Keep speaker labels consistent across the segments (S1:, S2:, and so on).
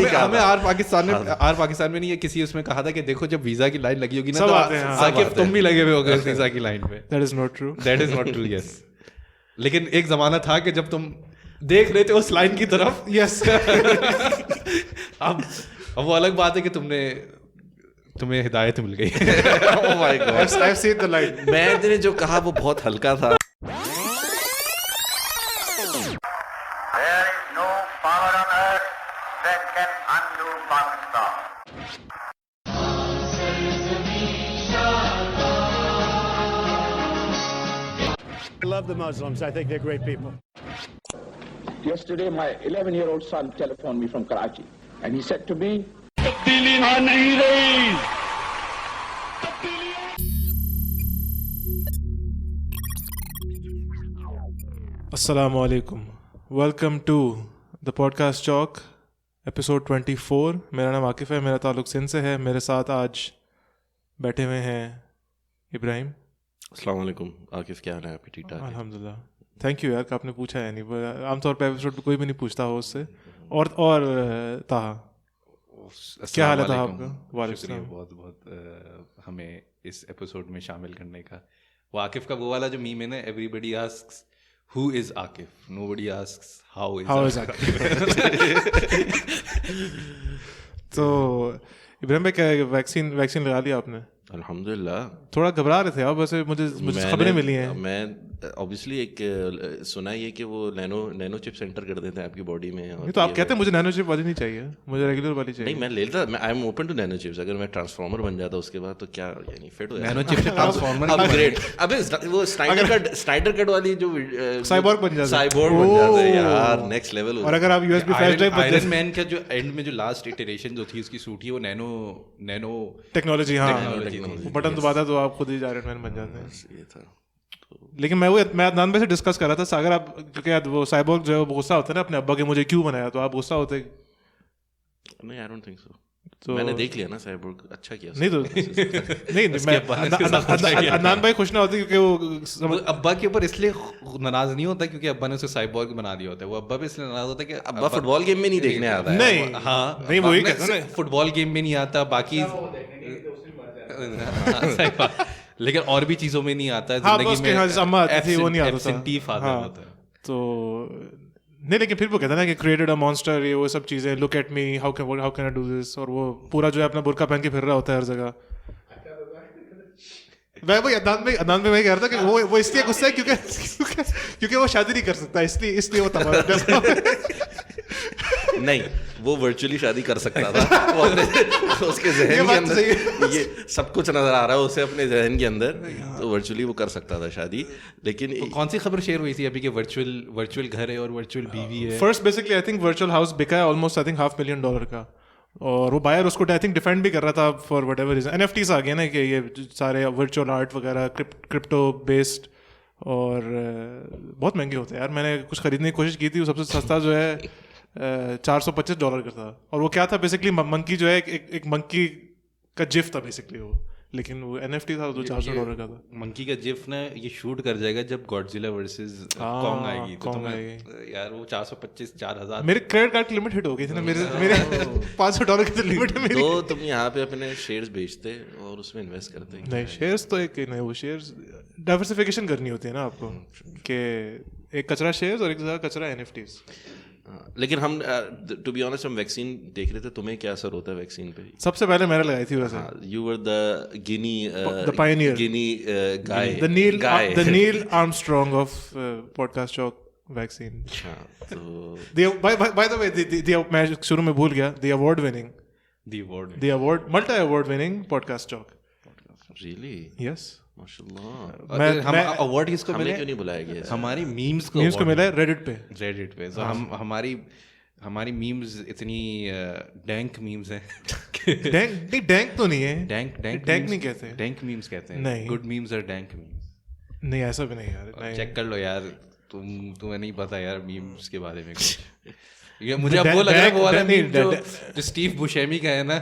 S1: नहीं कहा
S2: हमें आर पाकिस्तान में नहीं है किसी उसमें कहा था कि देखो जब वीजा की लाइन लगी होगी ना तो आकिफ तुम भी लगे हुए होगे वीजा की लाइन पे.
S1: That is not true.
S2: That is not true, yes. लेकिन एक जमाना था कि जब तुम देख रहे थे उस लाइन की तरफ.
S1: Yes.
S2: अब वो अलग बात है कि तुम्हें हिदायत मिल गई.
S3: Oh my God.
S1: I've seen the line.
S3: मैंने जो कहा वो बहुत हल्का था.
S4: There is no power on earth that can undo Pakistan.
S5: I love the Muslims. I think they're great people.
S6: Yesterday, my 11-year-old son telephoned me from Karachi, and he said to me,
S1: Assalamu alaikum. Welcome to the podcast Chalk, episode 24. मेरा नाम आकिफ है, मेरा ताल्लुक सिंध से है. मेरे साथ आज बैठे हुए हैं इब्राहिम.
S3: अस्सलाम वालेकुम. आकिफ क्या हाल है आपके? ठीक ठाक?
S1: अल्हम्दुलिल्लाह. थैंक यू यार कि आपने पूछा है. नहीं आमतौर पर एपिसोड पे कोई भी नहीं पूछता हो उससे. और ताहा क्या हाल है ताहा आपका?
S2: शुक्रिया बहुत बहुत हमें इस एपिसोड में शामिल करने का. वो आकिफ का वो वाला जो मीम है ना, everybody asks who is Akif, nobody asks how is Akif.
S1: तो इब्राहिम भाई क्या वैक्सीन लगा लिया आपने?
S3: अल्हम्दुलिल्लाह.
S1: थोड़ा घबरा रहे थे आप वैसे. मुझे खबरें मिली हैं.
S3: मैं ऑब्वियसली एक सुना ये कि वो नैनो चिप सेंटर कर देते हैं आपकी बॉडी में.
S1: नहीं तो आप कहते हैं मुझे नैनो चिप वाली नहीं चाहिए, मुझे रेगुलर वाली चाहिए.
S3: नहीं मैं लेता, I am open to nano chips. अगर मैं ट्रांसफॉर्मर बन जाता उसके बाद तो क्या यानी फिट हो जाता.
S2: नैनो चिप से ट्रांसफॉर्मर
S3: अपग्रेड. अबे वो स्नाइडर कट वाली जो
S1: साइबोर्ग बन जाता
S3: है यार, नेक्स्ट लेवल.
S1: और अगर आप USB flash drive
S2: iron man का जो एंड में जो लास्ट इटरेशन जो थी उसकी सूट ही वो नैनो
S1: टेक्नोलॉजी. हाँ, बटन दबाता तो आप खुद ही आयरन मैन बन जाते हैं.
S3: ये था.
S1: लेकिन मैं अदनान भाई से डिस्कस कर रहा था, सागर आप क्योंकि वो साइबोर्ग जो गुस्सा होता है ना अपने अब्बा के मुझे क्यों बनाया, तो आप गुस्सा होते?
S3: नहीं, आई डोंट थिंक सो.
S1: तो
S3: मैंने देख लिया ना साइबोर्ग, अच्छा किया.
S1: नहीं तो नहीं अदनान भाई खुश ना होते क्योंकि वो
S2: अब्बा के ऊपर इसलिए नाराज नहीं होता क्योंकि अब्बा ने उसे साइबोर्ग बना दिया होता है. वो अब्बा भी इसलिए नाराज होता है कि
S3: अब्बा फुटबॉल गेम में नहीं देखने आता है.
S1: नहीं,
S2: हाँ
S1: नहीं वही कहता है
S2: फुटबॉल गेम में नहीं आता, बाकी लेकिन और भी चीजों में नहीं आता है. जिंदगी में वो नहीं आता.
S1: तो नहीं, लेकिन फिर वो कहता है ना कि क्रिएटेड अ मॉन्स्टर, ये वो सब चीजें, look at me, how can I do this. और वो पूरा जो है अपना बुर्का पहन के फिर रहा होता है हर जगह. मैं अदनान में कह रहा था कि वो इसलिए गुस्सा है क्योंकि वो शादी नहीं कर सकता, इसलिए वो तमाम
S3: नहीं, वो वर्चुअली शादी कर सकता था. वो अपने उसके जहन के अंदर ये सब कुछ नजर आ रहा है उसे अपने जहन के अंदर, तो वर्चुअली वो कर सकता था शादी. लेकिन
S2: तो कौन सी खबर शेयर हुई थी अभी कि वर्चुअल घर है और वर्चुअल बीवी है?
S1: First basically I think virtual house बिका है ऑलमोस्ट आई थिंक $500,000 का. और वो बायर उसको आई थिंक डिफेंड भी कर रहा था for whatever reason. NFTs आ गए ना कि ये सारे वर्चुअल आर्ट वगैरह क्रिप्टो बेस्ड और बहुत महंगे होते हैं यार. मैंने कुछ खरीदने की कोशिश की थी, वो सबसे सस्ता जो है $425 का था. और वो क्या था बेसिकली, मंकी जो है एक मंकी का जिफ था बेसिकली वो, लेकिन वो NFT था तो $400 का था.
S2: मंकी का जिफ ना ये शूट कर जाएगा जब गॉडजिला वर्सेस कॉन्ग आएगी. तो यार वो 425-4,000
S1: मेरे क्रेडिट कार्ड की लिमिट हिट हो गई थी ना. मेरे $500 की तो लिमिट है मेरी.
S3: तो तुम यहाँ पे अपने शेयर्स बेचते और उसमें इन्वेस्ट करते.
S1: नहीं, शेयर्स तो एक नहीं, वो शेयर्स डाइवर्सिफिकेशन करनी होती है ना आपको, कि एक कचरा शेयर्स और एक कचरा NFTs.
S3: लेकिन हम टू बी ऑनेस्ट हम वैक्सीन देख रहे थे. तुम्हें क्या असर होता है वैक्सीन पे?
S1: सबसे पहले मैंने लगाई थी वैसे.
S3: You were the
S1: Pioneer
S3: guy,
S1: the Neil Armstrong of podcast chalk vaccine. Bye the वे मैं शुरू में भूल गया, the award multi award winning podcast chalk.
S3: Really?
S1: Yes,
S3: माशाल्लाह.
S2: हम अवार्ड किसको मिले?
S3: क्यों नहीं बुलाया गया?
S2: हमारी मीम्स
S1: को मिला है रेडिट पे.
S2: तो हमारी मीम्स इतनी डैंक मीम्स हैं.
S1: डैंक तो नहीं है.
S2: डैंक
S1: नहीं कहते,
S2: डैंक मीम्स कहते हैं.
S1: नहीं,
S2: गुड मीम्स और डैंक मीम्स.
S1: नहीं, ऐसा भी नहीं यार.
S2: चेक कर लो यार, तुम्हें नहीं पता यार मीम्स के बारे में कुछ. मुझे अब वो लग रहा है वो वाला मीम जो स्टीव बुशेमी का है ना,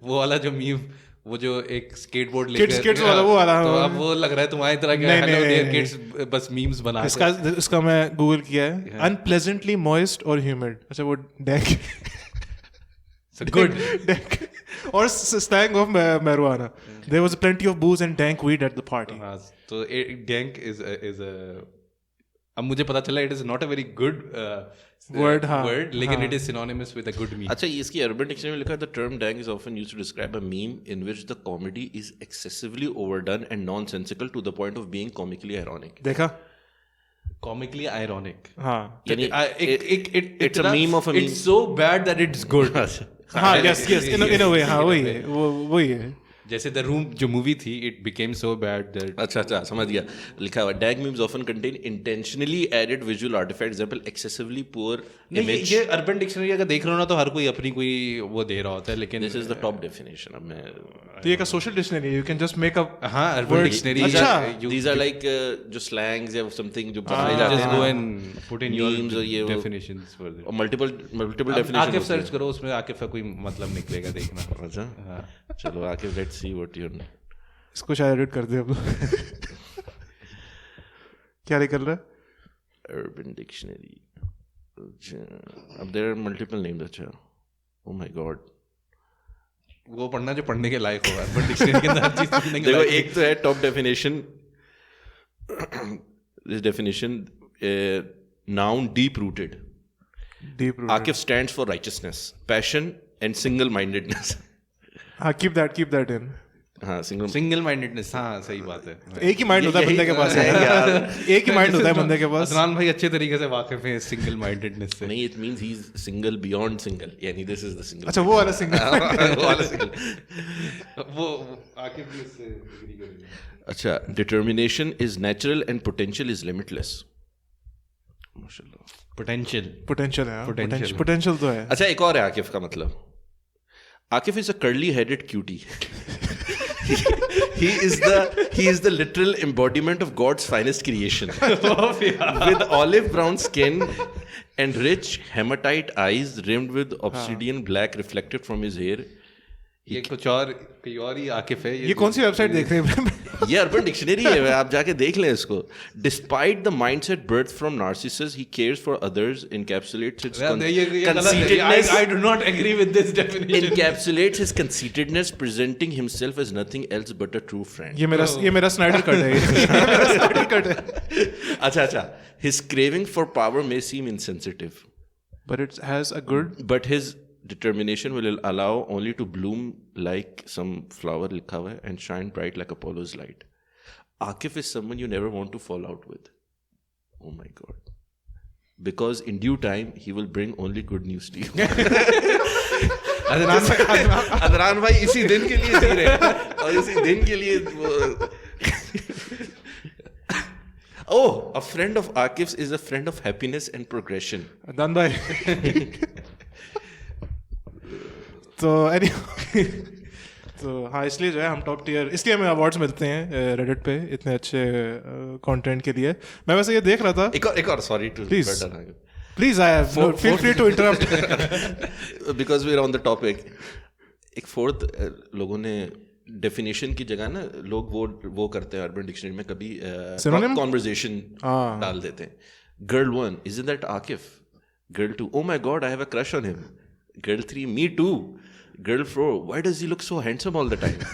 S2: वो वाला जो मीम, वो जो एक स्केटबोर्ड लेकर
S1: किड्स वाला वो वाला.
S2: तो अब वो लग रहा है तुम्हारी तरह के हेलो डियर किड्स बस मीम्स बना.
S1: इसका मैं गूगल किया है, अनप्लेजेंटली मॉइस्ट और ह्यूमिड. अच्छा वो dank
S2: Good.
S1: Dank. Or slang of marijuana. There was plenty of booze and dank weed at the party.
S2: हाँ, तो dank is a अब मुझे पता चला it is not a very good
S1: Word, हाँ,
S2: word, लेकिन
S1: हाँ.
S2: it is synonymous with a good meme.
S3: अच्छा, इसकी urban dictionary में लिखा है the term dank is often used to describe a meme in which the comedy is excessively overdone and nonsensical to the point of being comically ironic.
S1: देखा?
S2: Comically ironic.
S1: हाँ.
S3: यानी
S2: It's
S3: a meme of a meme.
S2: It's so bad that it's good.
S1: हाँ, yes, in a way, हाँ, वही है, वही है.
S2: जैसे द रूम जो मूवी थी it became so bad that
S3: अच्छा समझ गया. लिखा हुआ dank memes often contain intentionally added visual artifacts, example excessively poor image.
S2: ये अर्बन डिक्शनरी अगर देख रहे हो ना तो हर कोई अपनी कोई वो दे रहा होता है लेकिन
S3: This is the top definition. अब मैं
S1: तो ये का social dictionary, you can just make up
S2: हाँ अर्बन
S1: words.
S2: डिक्शनरी
S1: अच्छा.
S3: these are like जो slangs या something जो बताए
S2: just
S3: जाते
S2: go
S3: हैं
S2: and put in your
S3: Memes और ये वो.
S2: definitions for this.
S3: और multiple definitions
S2: आकिफ
S3: होते
S2: सर्च
S3: हैं.
S2: करो उसमें आकिफ का कोई मतलब निकलेगा देखना.
S3: अच्छा चलो Akif let's see what you're
S1: इसको शायद एडिट कर दे अब. क्या निकल रहा है?
S3: urban dictionary. अच्छा, अब there are multiple names. अच्छा, oh my god.
S2: वो पढ़ना जो पढ़ने के लायक होगा अर्बन डिक्शनरी के अंदर हर चीज पढ़ने के
S3: देखो
S2: लायक.
S3: एक तो है top definition. This definition noun deep rooted.
S1: Deep rooted.
S3: Akif stands for righteousness, passion and single mindedness.
S1: हाँ, keep that in.
S3: हाँ
S2: सिंगल माइंडेडनेस. हाँ सही बात है.
S1: एक ही माइंड होता है बंदे के पास. एक ही माइंड होता है बंदे के पास.
S2: अदनान भाई अच्छे तरीके से वाकिफ है सिंगल माइंडेडनेस से.
S3: नहीं, it means he's single beyond single. यानी this is the single.
S1: अच्छा, वो वाला सिंगल.
S3: वो वाला single.
S2: वो आकिफ भी उससे एग्री करेंगे.
S3: अच्छा, determination is natural and potential is limitless. माशाल्लाह.
S2: पोटेंशियल
S1: पोटेंशियल है.
S2: Potential.
S1: पोटेंशियल तो है.
S3: अच्छा, एक और है आकिफ का मतलब. Akif is a curly-headed cutie. he is the literal embodiment of God's finest creation. With olive brown skin and rich hematite eyes rimmed with obsidian black reflected from his hair.
S2: ये कुछ और कोई और ही आकिफ है.
S1: ये कौन सी वेबसाइट देख रहे हैं?
S3: ये अर्बन डिक्शनरी है, आप जाके देख लें इसको. Despite the mindset birthed from Narcissus, he cares for others, encapsulates his conceitedness.
S2: I do not agree with this definition.
S3: Encapsulates his conceitedness, presenting himself as nothing else but a true friend.
S1: ये मेरा Snyder cut है. ये मेरा Snyder cut है.
S3: अच्छा. His craving for power may seem insensitive,
S1: But it has a good.
S3: but his determination will allow only to bloom like some flower likha hua hai, and shine bright like Apollo's light. Akif is someone you never want to fall out with. Oh my God. Because in due time, he will bring only good news to you. Adnan भाई इसी दिन के लिए जी रहे हैं और इसी दिन के लिए Oh, a friend of Akif's is a friend of happiness and progression.
S1: दान भाई. तो तो हाँ, इसलिए जो है हम टॉप टियर, इसलिए हमें अवार्ड्स मिलते हैं रेडिट पे इतने अच्छे कंटेंट के लिए. मैं वैसे ये देख रहा था.
S3: एक और sorry to
S1: please I feel free to interrupt
S3: because we are on the topic. एक फोर्थ लोगों ने डेफिनेशन की जगह ना लोग वो करते हैं अर्बन डिक्शनरी में कभी कॉन्वर्सेशन डाल देते हैं. Girl 1, isn't that Akif? Girl 2, oh my god, I have a crush on him. Girl 3, me too. Girl 4, why does he look so handsome all the time?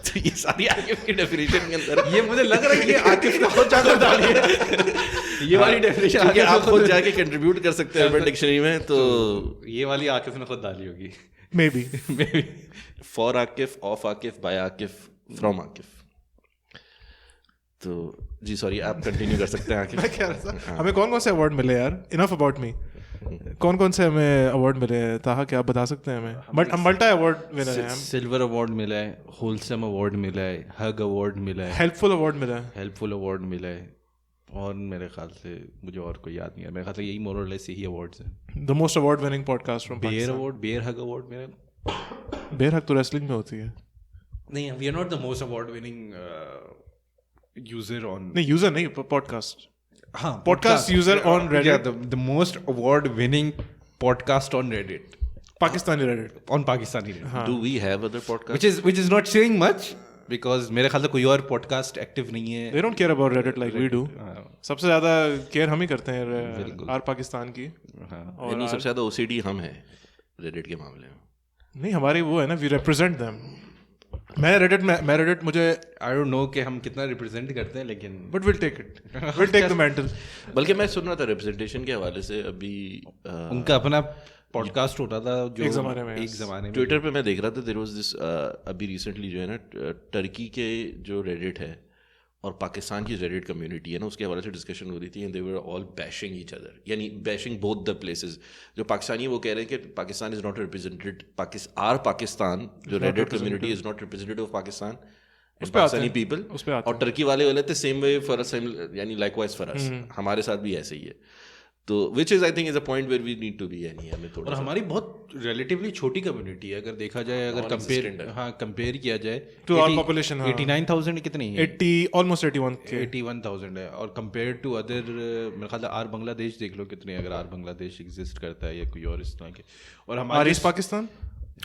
S3: तो ये सारी आकिफ की डेफिनेशन के अंदर
S2: ये मुझे लग रहा है कि आकिफ ने खुद जाकर डाली है. ये वाली डेफिनेशन
S3: क्योंकि आप खुद जाके कंट्रीब्यूट कर सकते हैं अर्बन डिक्शनरी में. तो
S2: ये वाली आकिफ ने खुद डाली होगी.
S1: Maybe.
S3: For Akif, of Akif, by Akif, from Akif. तो जी सॉरी, आप कंटिन्यू कर सकते हैं आकिफ.
S1: मैं कह रहा था हमें कौन कौन से अवार्ड मिले यार. Enough about me. कौन कौन से हमें अवार्ड मिले ताहा, क्या आप बता सकते हैं हमें? बट हम मल्टी अवार्ड विनर हैं.
S2: सिल्वर अवार्ड मिला है, होलसम अवार्ड मिला है, हग अवार्ड मिला है,
S1: हेल्पफुल अवार्ड मिला है,
S2: हेल्पफुल अवार्ड मिला है, और मेरे ख्याल से मुझे और कोई याद नहीं है. मेरे ख्याल से यही मोर और लेस यही अवार्ड्स हैं.
S1: The most award winning podcast from
S2: bear award, bear hug award मेरे.
S1: बेयर हक तो रेसलिंग में होती है.
S2: नहीं, we are not the most award winning user on.
S1: नहीं, यूजर नहीं, पॉडकास्ट.
S2: हाँ,
S1: podcast user on Reddit.
S2: The most award winning podcast on Reddit.
S1: Pakistani Reddit.
S2: On Pakistani Reddit.
S3: Do we have other podcasts?
S2: which is not saying much because मेरे ख्याल से कोई और podcast active नहीं है.
S1: They don't care about Reddit like we do. सबसे ज्यादा care हम ही करते हैं आर पाकिस्तान की.
S3: यानी सबसे ज्यादा OCD हम हैं रेडिट के मामले में.
S1: नहीं, हमारी वो है ना, वी रिप्रेजेंट देम. मैं रेडिट मुझे
S2: आई डोंट नो कि हम कितना रिप्रेजेंट करते हैं, लेकिन
S1: but will take the mental.
S3: बल्कि मैं सुन रहा था रिप्रेजेंटेशन के हवाले से अभी
S2: उनका अपना पॉडकास्ट होता था जो
S1: एक ज़माने में
S3: ट्विटर पे मैं देख रहा था. देयर वाज दिस अभी रिसेंटली जो है ना, टर्की के जो रेडिट है और पाकिस्तान की रेडिट कम्युनिटी है ना, उसके हवाले से डिस्कशन हो रही थी. And they were all bashing each other, यानी बैशिंग बोथ द प्लेसेस. जो पाकिस्तानी वो कह रहे हैं कि Pakistan is not represented, Pakistan जो Reddit community is not representative of Pakistan and Pakistani people. और टर्की वाले बोले थे सेम वे फॉर अस, यानी लाइकवाइज फॉर अस, हमारे साथ भी ऐसे ही है. तो which is I think is a point where we need to be. यानी हमें थोड़ा,
S2: और हमारी बहुत रिलेटिवली छोटी कम्युनिटी है अगर देखा जाए, अगर कंपेयर किया जाए
S1: टू आवर पॉपुलेशन.
S2: 89,000 कितनी है?
S1: 81,000
S2: है. और कंपेयर टू अदर, मेरे ख्याल आर बांग्लादेश देख लो कितने, अगर आर बांग्लादेश एग्जिस्ट करता है या कोई और इस तरह के. और हमारे
S1: पाकिस्तान,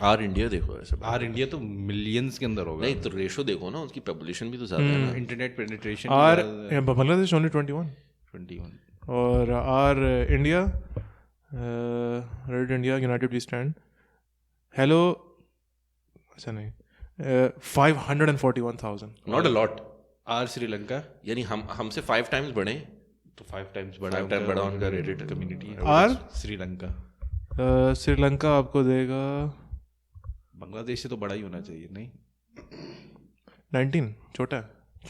S3: आर इंडिया देखो ऐसे,
S2: आर इंडिया तो मिलियंस के अंदर होगा.
S3: नहीं तो रेशो देखो ना, उसकी पॉपुलेशन भी तो ज्यादा है ना.
S2: Internet penetration
S1: r Bangladesh only 21 और r India, red India, united we stand, hello, अच्छा नहीं, 541,000.
S3: Not a lot.
S2: R Sri Lanka,
S3: यानी हमसे 5 टाइम्स बढ़े,
S2: तो 5 टाइम्स बड़ा
S3: उनका रेडिट
S2: कम्युनिटी है.
S1: आर
S2: श्रीलंका,
S1: श्रीलंका आपको देगा
S2: बांग्लादेश से तो बड़ा ही होना चाहिए. नहीं,
S3: 19,
S1: छोटा है,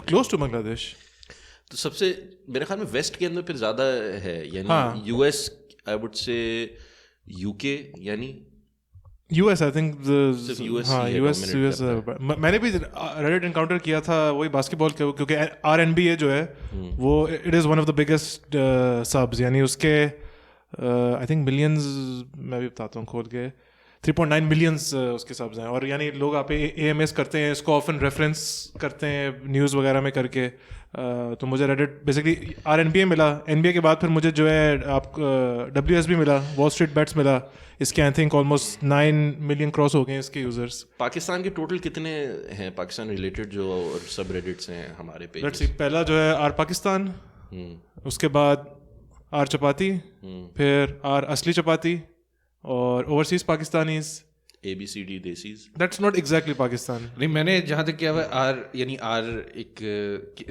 S1: क्लोज टू बांग्लादेश.
S3: तो सबसे मेरे ख्याल में वेस्ट के अंदर फिर ज़्यादा है, यानी US, I would say UK, यानी
S1: यूएस आई थिंक
S3: यूएस.
S1: मैंने भी रेडिट एनकाउंटर किया था वही बास्केटबॉल के, क्योंकि RNBA जो है वो it is one of the biggest subs, यानी उसके आई थिंक मिलियंस, मैं भी बताता हूँ खोल के, 3.9 मिलियंस उसके सबs हैं. और यानी लोग आप AMS करते हैं, इसको ऑफन रेफरेंस करते हैं न्यूज़ वगैरह में करके. तो मुझे रेडिट बेसिकली RNBA मिला, NBA के बाद फिर मुझे जो है आप WSB मिला, वॉल स्ट्रीट बेट्स मिला. इसके I think almost 9 million cross हो गए इसके यूजर्स.
S3: पाकिस्तान के टोटल कितने हैं पाकिस्तान रिलेटेड जो सब रेडिट्स हैं हमारे पे?
S1: लेट्स सी, पहला जो है आर पाकिस्तान, उसके बाद आर चपाती, फिर आर असली चपाती, और overseas Pakistanis,
S3: ABCD desis.
S1: That's not exactly Pakistan.
S2: नहीं, मैंने जहाँ तक किया हुआ आर, यानी आर एक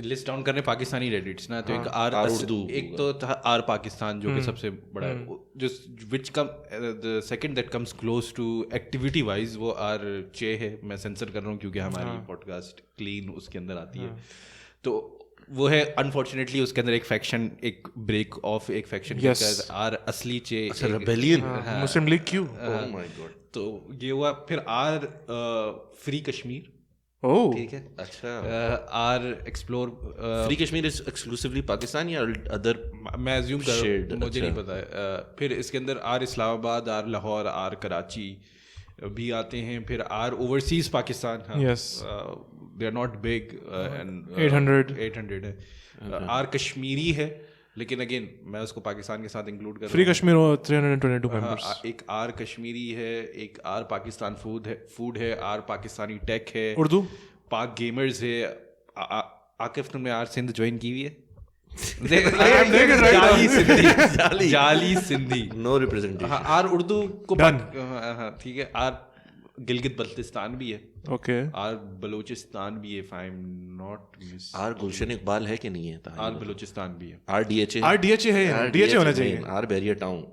S2: लिस्ट डाउन करने पाकिस्तानी रेडिट्स ना, तो एक आर उर्दू, एक तो था आर पाकिस्तान जो कि सबसे बड़ा है, जो which come the second that comes close to activity wise, वो आर चे है. मैं सेंसर कर रहा हूँ क्योंकि हमारी पॉडकास्ट क्लीन उसके अंदर आती है. तो वो है अनफॉर्चुनेटली उसके अंदर एक फैक्शन, एक ब्रेक ऑफ एक फैक्शन आर असली चे,
S3: रेबेलियन,
S1: मुस्लिम लीग क्यों.
S3: Oh my God.
S2: तो ये हुआ. फिर आर फ्री कश्मीर.
S1: ओह
S3: ठीक है, अच्छा.
S2: R explore.
S3: Free Kashmir is exclusively Pakistan या अदर?
S2: मैं अज्यूम कर रहा हूँ, मुझे नहीं पता है. फिर इसके अंदर r Islamabad, r Lahore, r Karachi भी आते हैं. फिर r overseas Pakistan, they are not big, and 800 है. आर कश्मीरी है, लेकिन अगेन मैं उसको पाकिस्तान के साथ इंक्लूड कर रहा हूँ.
S1: Free Kashmir 322 members.
S2: एक आर कश्मीरी है, एक आर पाकिस्तान फूड है, आर पाकिस्तानी टेक है,
S1: उर्दू
S2: पाक गेमर्स है. आकिफ, तुमने आर सिंध ज्वाइन की हुई है? जाली Sindhi,
S3: no representation.
S2: R Urdu को ठीक है. आर गिलगित बल्तिस्तान भी है.
S1: ओके.
S2: आर बलोचिस्तान भी है, if I am not miss.
S3: R Gulshan Iqbal है कि नहीं है?
S2: आर बलोचिस्तान भी है.
S3: आर DHA
S1: है, DHA होना चाहिए.
S3: R Bahria Town.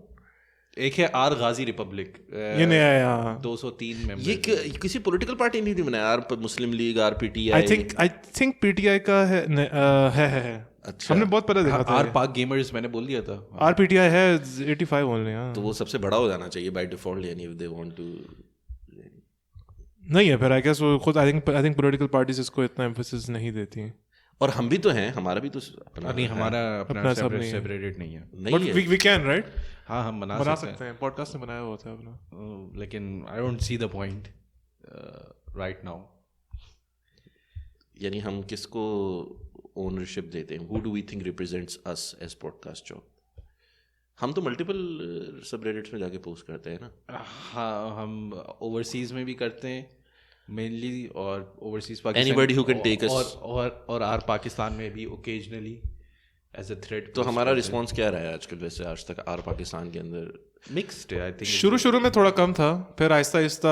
S2: एक है आर गाजी रिपब्लिक,
S1: ये नया है यहाँ.
S2: 203 मेंबर्स.
S3: ये किसी पॉलिटिकल पार्टी नहीं थी बनाया? R Muslim League, r PTI.
S1: I think PTI का है. अच्छा, हमने बहुत पहले देखा था.
S2: आर पाक गेमर्स मैंने बोल दिया था.
S1: आर PTI है 85 ओनली.
S3: तो वो सबसे बड़ा हो जाना चाहिए बाय डिफॉल्ट, यानी इफ दे वांट टू.
S1: नहीं है फिर, आई गेस वो खुद आई थिंक पॉलिटिकल पार्टीज इसको इतना एम्फेसिस नहीं देती हैं.
S3: और हम भी तो हैं, हमारा भी तो अपना
S2: नहीं, हमारा अपना
S1: सब नहीं
S2: सेपरेटेड नहीं है.
S3: नहीं,
S1: वी कैन, राइट?
S2: हाँ, हम बना
S1: सकते हैं. पॉडकास्ट में बनाया हुआ था अपना,
S2: लेकिन I don't see the point right now.
S3: यानी हम किसको ओनरशिप देते हैं? Who do we think represents us as podcast job? हम तो मल्टीपल सबरेडिट्स में जाके पोस्ट करते हैं ना.
S2: हाँ, हम ओवरसीज में भी करते हैं मेनली, और overseas Pakistan,
S3: anybody who can take us,
S2: और आर पाकिस्तान में भी ओकेजनली एज अ थ्रेड.
S3: तो हमारा रिस्पांस क्या रहा है आजकल, वैसे आज तक आर पाकिस्तान के अंदर
S2: Mixed, I think.
S1: शुरू में थोड़ा कम था, फिर Aahista Aahista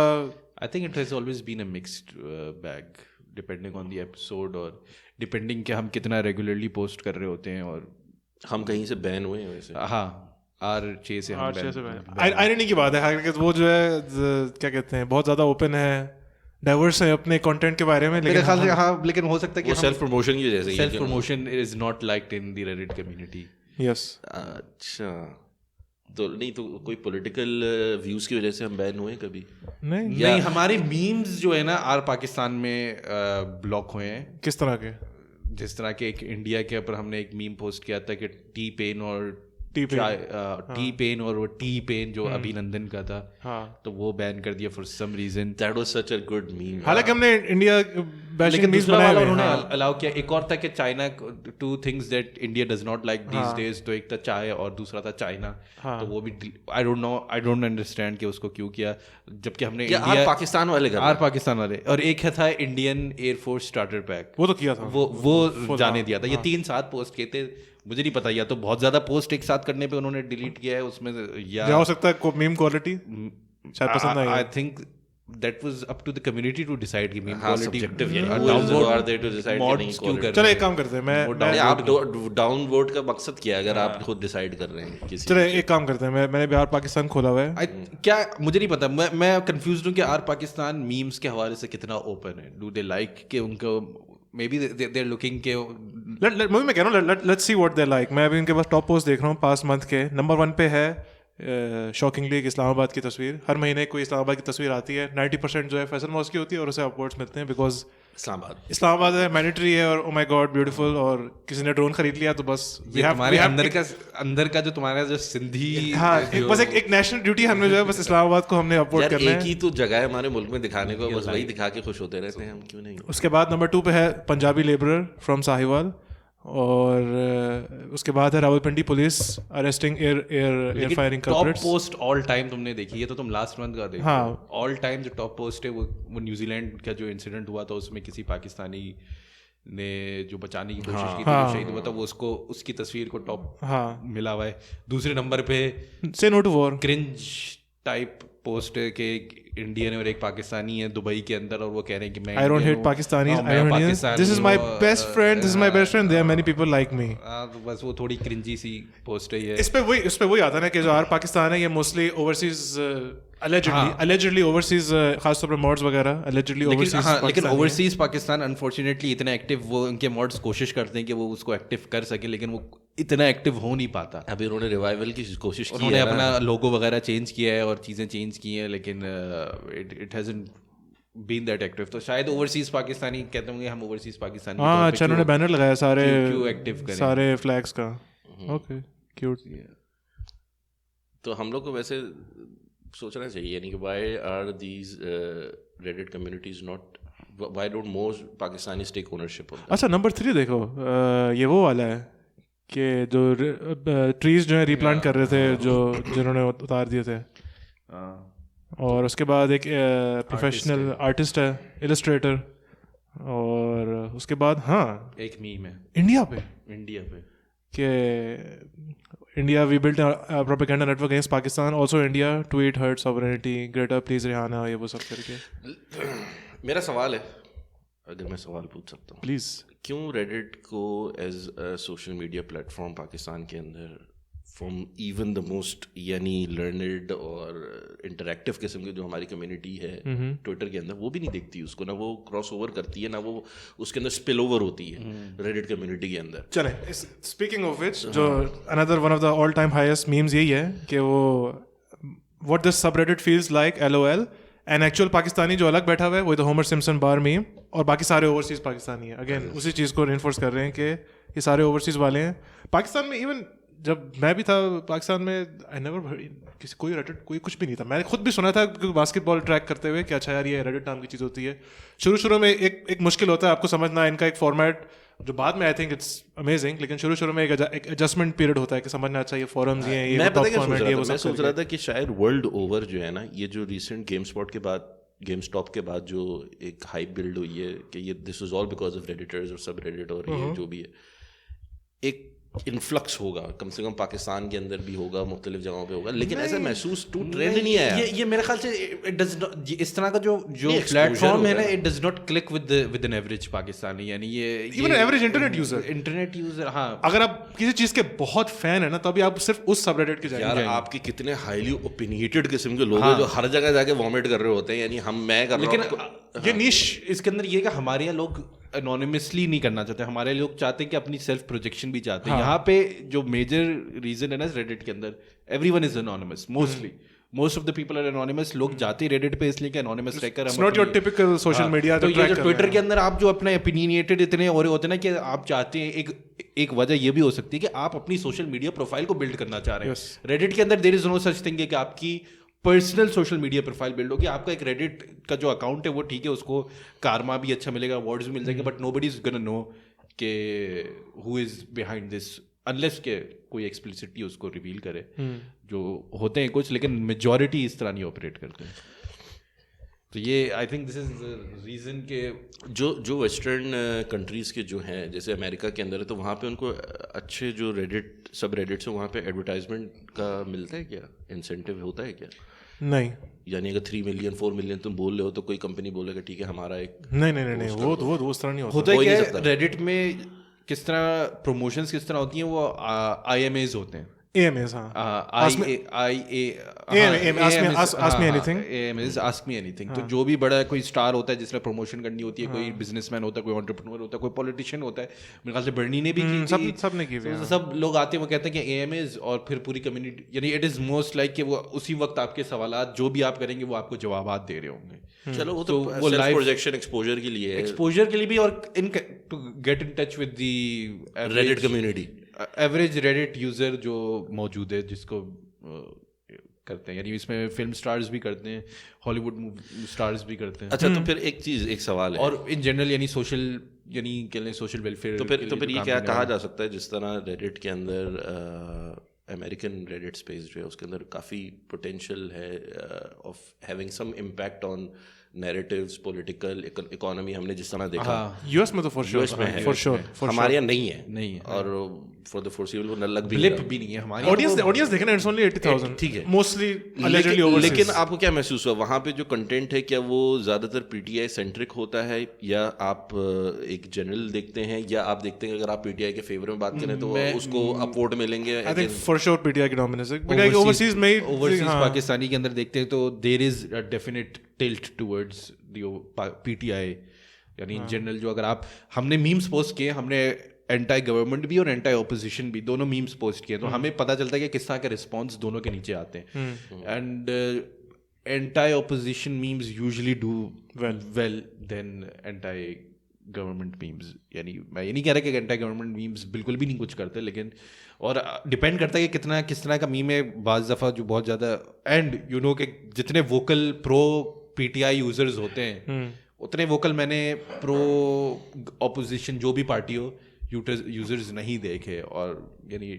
S2: I think it has always been a mixed bag, depending on the episode और depending कि हम कितना regularly post कर रहे होते हैं और
S3: हम कहीं से बैन हुए हैं वैसे।
S2: हाँ R6 से हम
S1: आयरनी की बात है हालांकि वो जो है क्या कहते हैं बहुत ज़्यादा ओपन है, डाइवर्स है अपने कंटेंट के बारे में,
S2: मेरे ख्याल से हाँ, लेकिन हो सकता है कि
S3: वो सेल्फ प्रमोशन की वजह से
S2: self promotion is not liked in the Reddit community.
S1: Yes
S3: अच्छा, तो नहीं तो कोई पॉलिटिकल व्यूज की वजह से हम बैन हुए कभी?
S2: नहीं, हमारे मीम्स जो है ना आर पाकिस्तान में ब्लॉक हुए हैं।
S1: किस तरह के?
S2: जिस तरह के एक इंडिया के ऊपर हमने एक मीम पोस्ट किया था कि टी पेन और टी पेन और वो टी पेन जो अभिनंदन का था, तो वो बैन कर दिया for some reason.
S3: That was such a good meme.
S1: हालांकि हमने इंडिया
S2: लेकिन दूसरा वाला उन्होंने अलाउ किया। एक और था कि China, two things that India does not like these days, तो एक था चाय और दूसरा था चाइना। तो वो भी आई डोंट अंडरस्टैंड कि उसको क्यों किया, जबकि हमने इंडिया
S3: पाकिस्तान वाले
S2: और एक था इंडियन एयरफोर्स स्टार्टर पैक,
S1: वो तो किया था,
S2: वो जाने दिया था। ये 3 साथ पोस्ट किए थे, मुझे नहीं पता, या तो बहुत ज्यादा पोस्ट एक साथ करने पे उन्होंने डिलीट किया है उसमें, या
S1: हो सकता है मीम क्वालिटी शायद पसंद आई।
S2: I think that was up to the community to decide कि meme quality
S3: are there to decide कि नहीं quality।
S1: चलो एक काम करते हैं, मैं
S3: आप डाउनवोट का मकसद क्या है अगर आप खुद डिसाइड कर रहे हैं किसी?
S1: चलो एक काम करते हैं, मैंने बिहार पाकिस्तान खोला हुआ है।
S2: क्या मुझे नहीं पता, मैं कंफ्यूज हूँ कि आर पाकिस्तान मीम्स के हवाले से कितना ओपन है। डू दे लाइक कि उनको maybe they're looking के
S1: मैं कह रहा हूँ let's see what they like। मैं अभी उनके पास टॉप पोस्ट देख रहा हूँ पास्ट मंथ के। नंबर 1 पे है शॉकिंगली एक इस्लामाबाद की तस्वीर। हर महीने कोई इस्लामाबाद की तस्वीर आती है, 90% जो है फैसल मॉस की होती है और उसे अपवर्ड्स मिलते हैं बिकॉज इस्लामाबाद है, मैंडेटरी है और ओ माय गॉड ब्यूटीफुल, और किसी ने ड्रोन खरीद लिया तो बस
S2: हमारे अंदर का जो तुम्हारा जो सिंधी,
S1: हाँ बस एक नेशनल ड्यूटी हमने जो है बस इस्लामाबाद को हमने अपवर्ड करना है।
S3: एक ही तो जगह है हमारे मुल्क में दिखाने को, बस वही दिखा के खुश होते रहते हैं हम, क्यों नहीं?
S1: उसके बाद नंबर 2 पे है पंजाबी लेबरर फ्रॉम साहिवाल, और उसके बाद है Rawalpindi police arresting air firing culprits.
S2: Top post all time तुमने देखी है तो तुम लास्ट मंथ का देखो।
S1: हाँ,
S2: ऑल टाइम जो टॉप पोस्ट है वो न्यूजीलैंड का जो इंसिडेंट हुआ था उसमें किसी पाकिस्तानी ने जो बचाने की कोशिश की थी, जो शहीद हुआ था, वो उसको उसकी तस्वीर को टॉप मिला हुआ है। दूसरे नंबर पे
S1: से no to war
S2: cringe type post है कि इंडियन और एक पाकिस्तानी है दुबई के अंदर और वो कह रहे हैं कि मैं
S1: I don't hate Pakistanis, I don't hate, this is my best friend, this is my best friend, there are many people like me।
S2: बस वो थोड़ी क्रिंजी सी पोस्ट है ये।
S1: इस पे वही आता है ना कि जो आर पाकिस्तान है ये मोस्टली ओवरसीज allegedly ओवरसीज खासतौर पर मॉड्स वगैरह allegedly ओवरसीज,
S2: लेकिन ओवरसीज पाकिस्तान अनफॉर्चुनेटली इतना एक्टिव, वो उनके मॉड्स कोशिश करते हैं कि वो उसको एक्टिव कर सके लेकिन वो इतना एक्टिव हो नहीं पाता।
S3: अभी उन्होंने रिवाइवल की कोशिश की है,
S2: उन्होंने अपना लोगो वगैरह चेंज किया है और चीज़ें चेंज की हैं, लेकिन it hasn't been that active. तो शायद ओवरसीज पाकिस्तानी कहते होंगे हम ओवरसीज पाकिस्तानी।
S1: हाँ अच्छा, उन्होंने बैनर लगाया सारे
S2: एक्टिव करें
S1: सारे फ्लैग्स का। Okay cute.
S3: तो हम लोग को वैसे सोचना चाहिए यानी कि why are these Reddit communities not, why don't more Pakistanis take ownership of.
S1: अच्छा नंबर 3 देखो, ये वो वाला है कि जो ट्रीज जो है रिप्लांट कर रहे थे जो जिन्होंने उतार दिए थे, और उसके बाद एक प्रोफेशनल आर्टिस्ट है, इलस्ट्रेटर, और उसके बाद हाँ
S2: एक मीम है
S1: इंडिया पे कि India we built propaganda network against Pakistan, also India tweet hurt sovereignty, greater please Rihanna, ये वो सब करके।
S3: मेरा सवाल है, अगर मैं सवाल पूछ सकता हूँ
S1: प्लीज, क्यों
S3: रेडिट को as a social media platform Pakistan के अंदर फ्रॉम इवन द मोस्ट यानी लर्नड और इंटरेक्टिव किस्म की जो हमारी कम्युनिटी है ट्विटर के अंदर, वो भी नहीं देखती उसको, ना वो क्रॉस ओवर करती है, ना वो उसके अंदर स्पिल ओवर होती है रेडिट कम्युनिटी के अंदर।
S1: चले स्पीकिंग ऑफ विच, जो another one of the all time highest memes यही है कि वो what this subreddit feels like LOL, and actual Pakistani जो अलग बैठा हुआ है वो the Homer Simpson bar meme, और बाकी सारे ओवरसीज पाकिस्तानी है। अगेन उसी चीज़ को रेनफोर्स कर रहे हैं कि ये सारे ओवरसीज वाले हैं। पाकिस्तान में इवन जब मैं भी था पाकिस्तान में, आई नेवर किसी कोई रेडिट कोई कुछ भी नहीं था। मैंने खुद भी सुना था बास्केटबॉल ट्रैक करते हुए कि अच्छा यार ये रेडिट नाम की चीज़ होती है। शुरू में एक मुश्किल होता है आपको समझना इनका एक फॉर्मेट, जो बाद में आई थिंक इट्स अमेजिंग, लेकिन शुरू में एक एडजस्टमेंट पीरियड होता है कि समझना अच्छा ये फोरम्स ही हैं, ये टॉप फॉर्मेट, ये वो सब।
S3: मैं सोच रहा था कि शायद वर्ल्ड ओवर जो है ना, ये जो रिसेंट गेम स्टॉप के बाद जो एक हाइप बिल्ड हुई है कि ये this was all because of redditors और सब रेडिट और ये जो भी है, एक इन्फ्लक्स होगा, कम से कम पाकिस्तान के अंदर भी होगा, मुख्तलिफ जगहों पे होगा, लेकिन ऐसा महसूस टू ट्रेंड नहीं आया।
S2: ये मेरे ख्याल से इट डज नॉट, इस तरह का जो प्लेटफॉर्म है ना, it does not click with an average Pakistani, यानी ये
S1: इवन एवरेज इंटरनेट यूजर,
S2: हाँ,
S1: अगर आप किसी चीज के बहुत फैन है ना, तभी आप सिर्फ उस सबरेडिट के
S3: यार आपके कितने हाईली ओपिनिएटेड किस्म के लोग हैं जो हर जगह जाके वॉमिट कर रहे होते हैं, यानी मैं कर रहा हूं,
S2: लेकिन ये नीश इसके अंदर ये कि हमारे यहाँ लोग एनोनिमसली नहीं करना चाहते, हमारे लोग चाहते हैं कि अपनी सेल्फ प्रोजेक्शन भी चाहते हैं। यहाँ पे जो मेजर रीजन है ना रेडिट के अंदर, everyone is anonymous, most of the people are anonymous. लोग जाते हैं रेडिट पे इसलिए कि एनोनिमस रहकर
S1: it's not your typical social media.
S2: तो ये जो ट्विटर के अंदर आप जो अपने ओपिनियनेटेड इतने हो रहे होते हैं ना, कि आप चाहते हैं, एक वजह ये भी हो सकती है कि आप अपनी सोशल मीडिया प्रोफाइल को बिल्ड करना चाह रहे हैं। रेडिट के अंदर there is no such thing कि आपकी personal social media profile build होगी। आपका एक रेडिट का जो अकाउंट है वो ठीक है, उसको कारमा भी अच्छा मिलेगा, अवार्ड्स भी मिल जाएंगे, but nobody is gonna know के who is behind this, unless के कोई एक्सप्लिसिटली उसको रिवील करे। जो होते हैं कुछ, लेकिन मेजॉरिटी इस तरह नहीं ऑपरेट करते हैं। तो ये I think this is the reason के
S3: जो वेस्टर्न कंट्रीज़ के जो हैं, जैसे अमेरिका के अंदर है, तो वहाँ पे उनको अच्छे जो रेडिट सब रेडिट्स हैं वहाँ पे एडवर्टाइजमेंट का मिलता है क्या, इंसेंटिव होता है क्या?
S1: नहीं,
S3: यानी अगर 3 मिलियन 4 मिलियन तुम बोल रहे हो तो कोई कंपनी बोलेगा ठीक है हमारा एक,
S1: नहीं वो उस तरह नहीं
S2: होता है। क्या रेडिट में किस तरह प्रमोशंस किस तरह होती हैं, वो IMAs होते हैं,
S1: AMAs,
S2: Ask Me Anything। तो जो भी बड़ा कोई स्टार होता है जिसने प्रमोशन करनी होती है, कोई बिजनेसमैन होता है, कोई एंटरप्रेन्योर होता है, कोई पॉलिटिशियन होता है, मेरे ख्याल से बर्नी ने भी की थी,
S1: सबने की थी।
S2: सब लोग आते हैं, वो कहते हैं कि AMAs, और फिर पूरी कम्युनिटी, यानी इट इज मोस्ट लाइक कि वो उसी वक्त आपके सवालात जो भी आप करेंगे वो आपको जवाबात दे रहे होंगे।
S3: चलो वो तो वो लाइव प्रोजेक्शन एक्सपोजर के लिए है,
S2: एक्सपोजर के लिए भी, और to get in touch with the
S3: Reddit community,
S2: average Reddit user जो मौजूद है, जिसको करते हैं, यानी इसमें फिल्म स्टार्स भी करते हैं, हॉलीवुड स्टार्स भी करते हैं।
S3: अच्छा, तो फिर एक सवाल है,
S2: और इन जनरल यानी सोशल, यानी कह लें सोशल वेलफेयर,
S3: तो फिर ये क्या कहा जा सकता है, जिस तरह रेडिट के अंदर अमेरिकन रेडिट स्पेस जो है उसके अंदर काफ़ी पोटेंशियल है of having some impact on narratives, political, economy, हमने जिस तरह देखा
S1: यूएस में तो फॉर श्योर
S3: हमारे यहाँ नहीं है,
S2: और
S3: फॉर द फोर्सिबल वो लग भी
S2: नहीं है हमारी
S1: ऑडियंस देखना, इट्स ओनली 80,000,
S3: ठीक है,
S1: मोस्टली allegedly overseas।
S3: लेकिन आपको क्या महसूस हुआ वहाँ पे जो कंटेंट है, क्या वो ज़्यादातर PTI सेंट्रिक होता है, या आप एक जनरल देखते हैं, या आप देखते हैं अगर आप PTI के फेवर में बात करें तो उसको आप वोट मिलेंगे?
S1: I think for sure PTI की डोमिनेंस है, PTI ओवरसीज में,
S2: ओवरसीज पाकिस्तानी के अंदर देखते हैं तो there is a definite tilt towards the PTI, यानी इन जनरल जो अगर आप, हमने मीम्स पोस्ट किए, हमने एंटी गवर्नमेंट भी और एंटी ऑपोजिशन भी दोनों मीम्स पोस्ट किए, तो हमें पता चलता है कि किस तरह के रिस्पॉन्स दोनों के नीचे आते हैं। And anti opposition memes usually do well then anti government memes. यानी मैं ये नहीं कह रहा कि एंटी गवर्नमेंट मीम्स बिल्कुल भी नहीं कुछ करते, लेकिन और डिपेंड करता है कि कितना किस तरह का मीम है। बाज़ दफ़ा जो बहुत ज़्यादा, एंड यू नो कि जितने वोकल प्रो PTI यूजर्स होते हैं उतने वोकल मैंने प्रो ऑपोजिशन जो भी पार्टी हो यूजर्स नहीं देखे, और यानी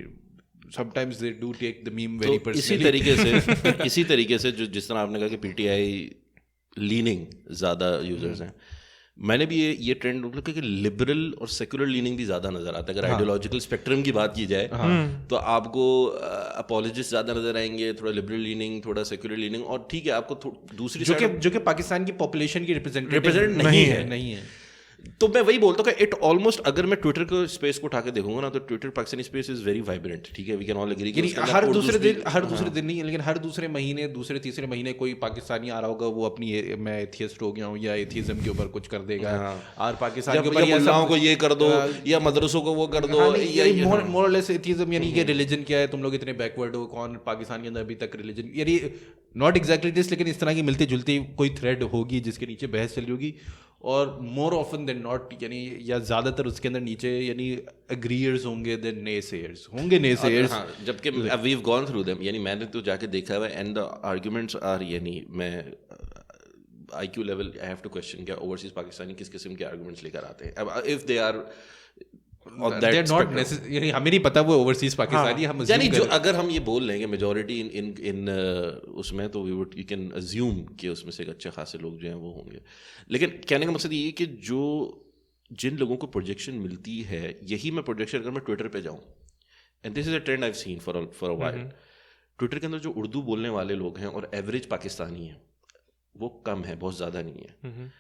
S2: sometimes they do take the meme very personally।
S3: इसी तरीके से जो जिस तरह आपने कहा कि PTI लीनिंग ज़्यादा यूजर्स हैं, मैंने भी ये ट्रेंड मतलब कि लिबरल और सेकुलर लीनिंग भी ज़्यादा नज़र आता है। अगर आइडियोलॉजिकल स्पेक्ट्रम की बात की जाए तो आपको अपॉलोजिस्ट ज़्यादा नज़र आएंगे, थोड़ा लिबरल लीनिंग, थोड़ा सेकुलर लीनिंग, और ठीक है आपको दूसरी
S2: जो कि पाकिस्तान की पॉपुलेशन की रिप्रेजेंट नहीं है।
S3: तो मैं वही बोलता हूँ कि इट ऑलमोस्ट, अगर मैं ट्विटर को स्पेस को उठा के देखूंगा ना, तो Twitter Pakistani space is very vibrant, ठीक है, वी कैन ऑल एग्री।
S2: हर दूसरे दिन नहीं, लेकिन हर दूसरे महीने, दूसरे तीसरे महीने कोई पाकिस्तानी आ रहा होगा, वो अपनी मैं एथियस्ट हो गया हूँ या एथियज्म के ऊपर कुछ कर देगा, और पाकिस्तान के ऊपर मुल्लाओं
S3: को ये कर दो या मदरसों को वो कर दो,
S2: मोर और लेस एथियज्म, यानी कि रिलीजन क्या है, तुम लोग इतने बैकवर्ड हो, कौन पाकिस्तान के अंदर अभी तक रिलीजन, यानी नॉट एग्जैक्टली दिस, लेकिन इस तरह की मिलती जुलती कोई थ्रेड होगी जिसके नीचे बहस चल रही होगी, और मोर ऑफन देन नॉट, यानी या ज़्यादातर उसके अंदर नीचे यानी एग्रीयर्स होंगे देन नेसेयर्स होंगे, नेसेयर्स।
S3: हाँ, जबकि we have gone through them, यानी मैंने तो जाके देखा है, एंड द आर्गुमेंट्स आर, यानी मैं IQ level I have to question क्या ओवरसीज पाकिस्तानी किस किस्म के आर्गुमेंट्स लेकर आते हैं, अब इफ दे आर
S2: हमें नहीं पता वो ओवरसीज पाकिस्तानी, हम
S3: यानी जो अगर हम ये बोल लेंगे मेजॉरिटी इन उसमें, तो we would you can assume कि उसमें से अच्छे खासे लोग जो हैं वो होंगे। लेकिन कहने का मकसद ये कि जिन लोगों को प्रोजेक्शन मिलती है, यही मैं प्रोजेक्शन अगर मैं ट्विटर पे जाऊँ and this is a trend I have seen for a while, Twitter के अंदर जो उर्दू बोलने वाले लोग हैं और एवरेज पाकिस्तानी हैं वो कम है, बहुत ज़्यादा नहीं है,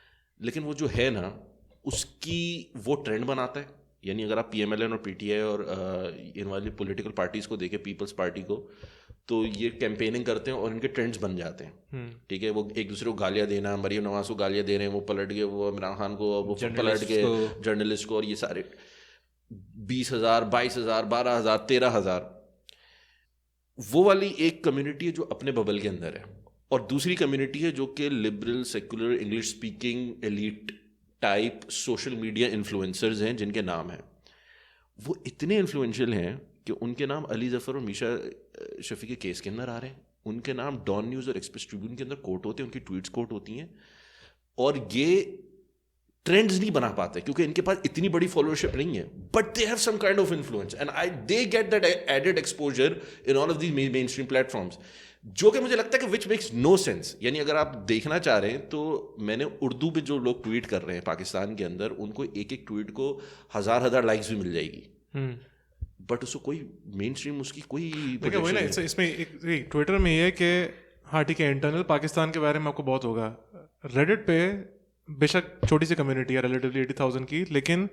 S3: लेकिन वो जो है ना उसकी वो ट्रेंड बनाता है। यानी अगर आप PMLN और PTI और इन वाली पॉलिटिकल पार्टीज़ को देखें, पीपल्स पार्टी को, तो ये कैंपेनिंग करते हैं और इनके ट्रेंड्स बन जाते हैं, ठीक है। वो एक दूसरे को गालियाँ देना, मरीम नवाज को गालियाँ दे रहे हैं, वो पलट गए, वो इमरान खान को, वो पलट के जर्नलिस्ट को, और ये सारे 20,000 22,000 12,000 13,000, वो वाली एक कम्युनिटी है जो अपने बबल के अंदर है, और दूसरी कम्युनिटी है जो कि liberal secular English speaking elite type social media influencers हैं जिनके नाम हैं, वो इतने इन्फ्लुएंशियल हैं कि उनके नाम अली जफ़र और मीशा शफ़ी के केस के अंदर आ रहे हैं, उनके नाम डॉन न्यूज़ और एक्सप्रेस ट्रिब्यून के अंदर कोट होते हैं, उनकी ट्वीट्स कोट होती हैं, और ये ट्रेंड्स नहीं बना पाते क्योंकि इनके पास इतनी बड़ी फॉलोअरशिप नहीं है, but they have some kind of influence and they get that added exposure in all of these mainstream platforms, जो कि मुझे लगता है कि विच मेक्स नो सेंस। यानी अगर आप देखना चाह रहे हैं तो मैंने उर्दू में जो लोग ट्वीट कर रहे हैं पाकिस्तान के अंदर, उनको एक एक ट्वीट को 1,000 लाइक्स भी मिल जाएगी, बट उसको कोई मेन स्ट्रीम उसकी कोई
S1: वही ना, इसमें ट्विटर में ये है कि हाँ ठीक है, इंटरनल पाकिस्तान के बारे में आपको बहुत होगा, रेडिट पे बेशक छोटी सी कम्युनिटी है रिलेटिवली 80,000 की, लेकिन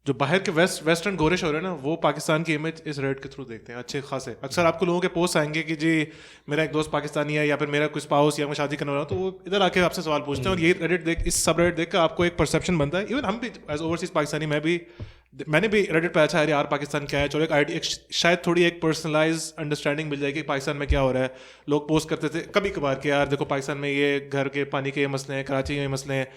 S1: जो बाहर के वेस्टर्न गोरिश हो रहे हैं ना, वो पाकिस्तान की इमेज इस रेडिट के थ्रू देखते हैं अच्छे खासे। अक्सर आपको लोगों के पोस्ट आएंगे कि जी मेरा एक दोस्त पाकिस्तानी है, या फिर मेरा कोई स्पाउस या मैं शादी करने वाला हूँ, तो वो इधर आके आपसे सवाल पूछते हैं, और ये रेडिट देख, इस सब रेडिट देख कर आपको एक परसेप्शन बनता है। इवन हम भी एज ओवरसीज पाकिस्तानी, मैंने भी रेडिट पे अच्छा है यार पाकिस्तान क्या है, चलो एक शायद थोड़ी एक पर्सनलाइज अंडरस्टैंडिंग मिल जाएगी पाकिस्तान में क्या हो रहा है। लोग पोस्ट करते थे कभी कभार कि यार देखो पाकिस्तान में ये घर के पानी के ये मसले हैं, कराची के ये मसले हैं,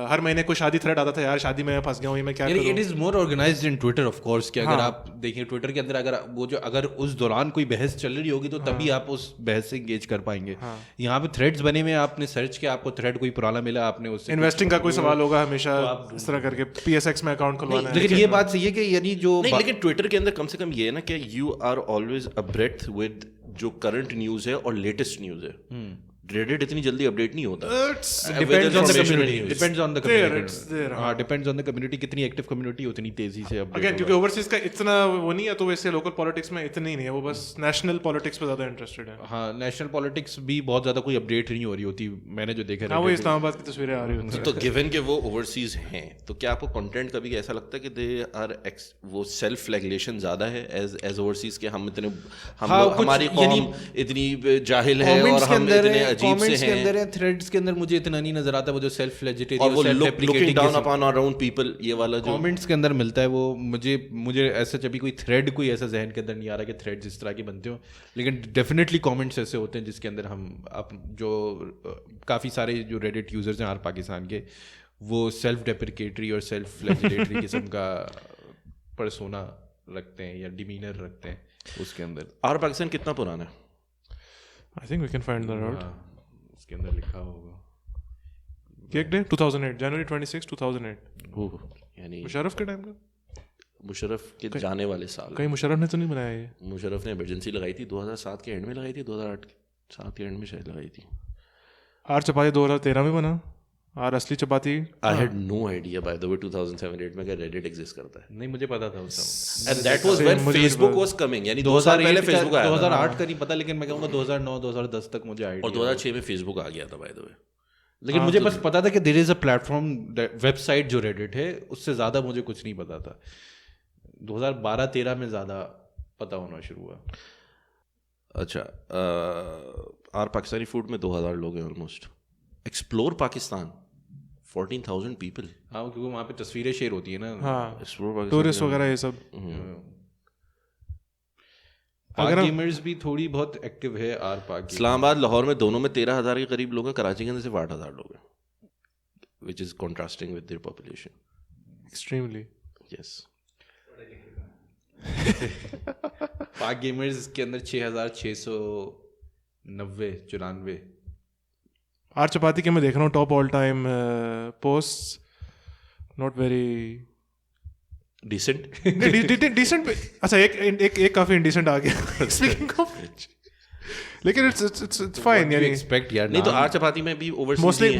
S1: हर महीने कोई शादी थ्रेड आता था, यार शादी में मैं फंस गया हूँ, ये मैं क्या करूँ।
S2: It is more organised in Twitter of course कि अगर आप देखें ट्विटर के अंदर अगर उस दौरान कोई बहस चल रही होगी तो तभी आप उस बहस से एंगेज कर पाएंगे। यहाँ पे थ्रेड्स बने हुए, आपने सर्च किया, आपको थ्रेड कोई पुराना मिला, आपने उससे
S1: इन्वेस्टिंग का कोई सवाल होगा हमेशा इस तरह करके, PSX में अकाउंट खुलवाना है।
S2: लेकिन ये बात सही है कि यानी जो
S3: लेकिन ट्विटर के अंदर कम से कम ये है ना कि यू आर ऑलवेज अब्रेथ विद जो करंट न्यूज़ है और लेटेस्ट न्यूज़ है। रेडिट इतनी जल्दी अपडेट नहीं होता,
S2: डिपेंड्स ऑन द कम्युनिटी, कितनी एक्टिव कम्युनिटी उतनी तेजी से अपडेट।
S1: अगेन क्योंकि ओवरसीज का इतना वो नहीं है, तो वैसे लोकल पॉलिटिक्स में इतनी नहीं है, वो बस नेशनल पॉलिटिक्स पे ज्यादा इंटरेस्टेड है।
S2: हाँ, नेशनल पॉलिटिक्स भी बहुत ज्यादा कोई अपडेट नहीं हो रही होती, मैंने जो देखा है
S1: वो इस्लामाबाद की तस्वीरें आ रही होती हैं।
S3: तो गिवन के वो ओवरसीज हैं, तो क्या आपको कंटेंट कभी ऐसा लगता है कि दे आर वो सेल्फ फ्लैगलेशन ज्यादा है एज ओवरसीज के, हम इतने हमारी कौम इतनी जाहिल है और हम इतने अजीब से हैं।
S2: थ्रेड्स के अंदर मुझे इतना नहीं नजर आता, वो जो सेल्फ फ्लैजिटेटिव
S3: और वो looking down upon our own people, ये वाला जो
S2: कमेंट्स के अंदर मिलता है, वो मुझे ऐसा कभी कोई थ्रेड कोई ऐसा जहन के अंदर नहीं आ रहा कि थ्रेड्स इस तरह के बनते हो, लेकिन डेफिनेटली कमेंट्स ऐसे होते हैं जिसके अंदर हम जो काफ़ी सारे जो रेडिट यूजर्स हैं हर पाकिस्तान के, वो सेल्फ डेप्रिकेटरी और सेल्फ फ्लैजिटेटरी किस्म का पर्सोना रखते हैं या डिमीनर रखते हैं उसके अंदर।
S3: और पाकिस्तान कितना पुराना है?
S1: I think we can find that out.
S2: उसके अंदर लिखा होगा
S1: केक डे 2008 जनवरी 26 2008,
S3: यानी
S1: मुशर्रफ के टाइम का,
S3: मुशर्रफ के जाने वाले साल।
S1: कहीं मुशर्रफ ने तो नहीं बनाया ये?
S3: मुशर्रफ ने इमरजेंसी लगाई थी 2007 के एंड में, लगाई थी 2008 के एंड में शायद लगाई थी।
S1: आर चपाती 2013 में बना, और असली चपाती
S3: I had no idea by the way 2007-8 में कि रेडिट एग्जिस्ट करता है।
S2: नहीं, मुझे पता था उस समय,
S3: and that was when Facebook was coming, यानी 2 साल पहले फेसबुक आया।
S2: 2008 का नहीं पता, लेकिन मैं कहूँगा 2009-2010 तक मुझे आइडिया,
S3: और 2006 में फेसबुक आ गया था बाय द वे।
S2: लेकिन मुझे बस पता था कि there is a platform website जो रेडिट है, उससे ज़्यादा मुझे कुछ नहीं पता था। 2012-13 में ज़्यादा पता होना शुरू हुआ।
S3: अच्छा, आर पाकिस्तानी फूड में 2000 लोग हैं ऑलमोस्ट। Explore Pakistan 14,000 people.
S2: हाँ, क्योंकि वहाँ पे तस्वीरें शेयर होती है ना।
S1: हाँ, टूरिस्ट वगैरह ये सब।
S2: पाक गेमर्स भी थोड़ी बहुत एक्टिव है आर पाक।
S3: इस्लामाबाद लाहौर में दोनों में 13,000 के करीब लोग हैं, कराची के अंदर सिर्फ 8,000 लोग हैं, which is contrasting with their population
S1: extremely.
S3: Yes.
S2: पाक गेमर्स के अंदर 6,690-94।
S1: आर चपाती के मैं देख रहा हूँ top all time post, not very
S3: decent.
S1: Decent. अच्छा, एक काफी इंडिसेंट आ गया स्पीकिंग ऑफ, लेकिन इट्स फाइन यानी
S2: एक्सपेक्ट यार।
S3: नहीं तो आर चपाती में भी ओवरसीज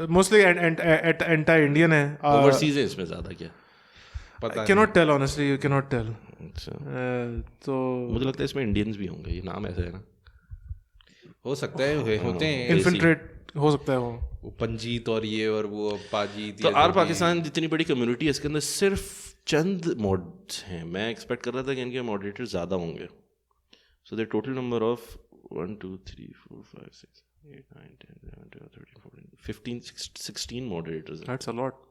S1: मोस्टली एंटी इंडियन है,
S3: ओवरसीज है इसमें ज्यादा क्या।
S2: पता
S1: cannot tell honestly, you cannot tell.
S3: अच्छा
S1: तो
S3: मुझे लगता है इसमें इंडियंस भी होंगे, ये नाम ऐसा है ना.
S2: हो सकता है होते हैं
S1: इन्फिल्ट्रेट हो सकता है वो
S2: पंजीत और ये और वो पाजीत.
S3: तो आर पाकिस्तान जितनी बड़ी कम्युनिटी है इसके अंदर सिर्फ चंद मॉड्स हैं. मैं एक्सपेक्ट कर रहा था कि इनके मॉडरेटर ज़्यादा होंगे. So the total number of 1 2 3 4 5 6 8 9 10 11 12 13 14 15 16 moderators.
S1: that's a lot.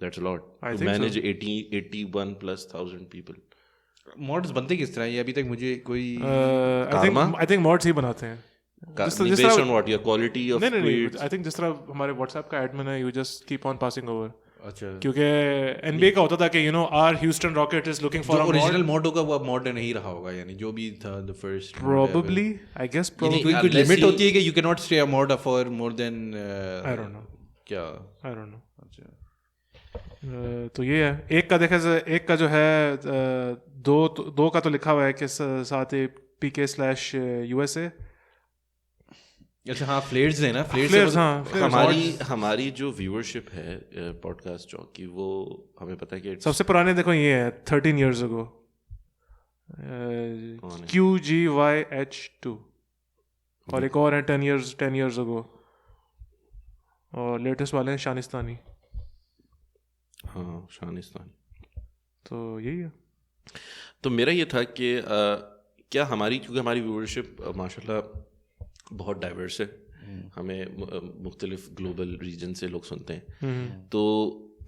S3: That's a lot.
S1: I
S3: To
S1: think
S3: manage
S1: so.
S3: 81 plus 1,000 people.
S2: Mods बनते किस तरह, ये अभी तक मुझे कोई
S1: I think mods ही बनाते हैं.
S3: Based on what? Your quality of
S1: नहीं
S3: tweets?
S1: I think जिस तरह हमारे WhatsApp का एडमिन है, you just keep on passing over.
S2: अच्छा
S1: क्योंकि NBA का होता था कि our Houston Rocket is looking for
S2: जो
S1: a
S2: ओरिजिनल
S1: mod.
S2: मॉड होगा वो अब मॉड नहीं रहा होगा, यानी जो भी था the first
S1: Probably, I guess probably.
S2: कोई
S3: Unless
S2: लिमिट
S3: he-
S2: होती है कि you can not stay a mod for more than
S1: I don't know.
S2: क्या.
S1: I don't know.
S2: अच्छा
S1: तो ये है. एक का देखा जाए, एक का जो है दो का तो लिखा हुआ है कि साथ ही PK/USA.
S2: अच्छा हाँ फ्लेयर्स है ना,
S1: Flares, हाँ, Flares.
S3: हमारी जो व्यूअरशिप है पॉडकास्ट चौक की, वो हमें पता है कि
S1: सबसे पुराने देखो ये है 13 years ago.
S3: कौन है?
S1: QGYH2 और एक और है 10 years ago. और लेटेस्ट वाले हैं शानिस्तानी.
S3: हाँ शानिस्तान.
S1: तो यही है.
S3: तो मेरा ये था कि क्या हमारी, क्योंकि हमारी व्यूअरशिप माशाल्लाह बहुत डाइवर्स है, हमें मुख्तलिफ ग्लोबल रीजन से लोग सुनते हैं, तो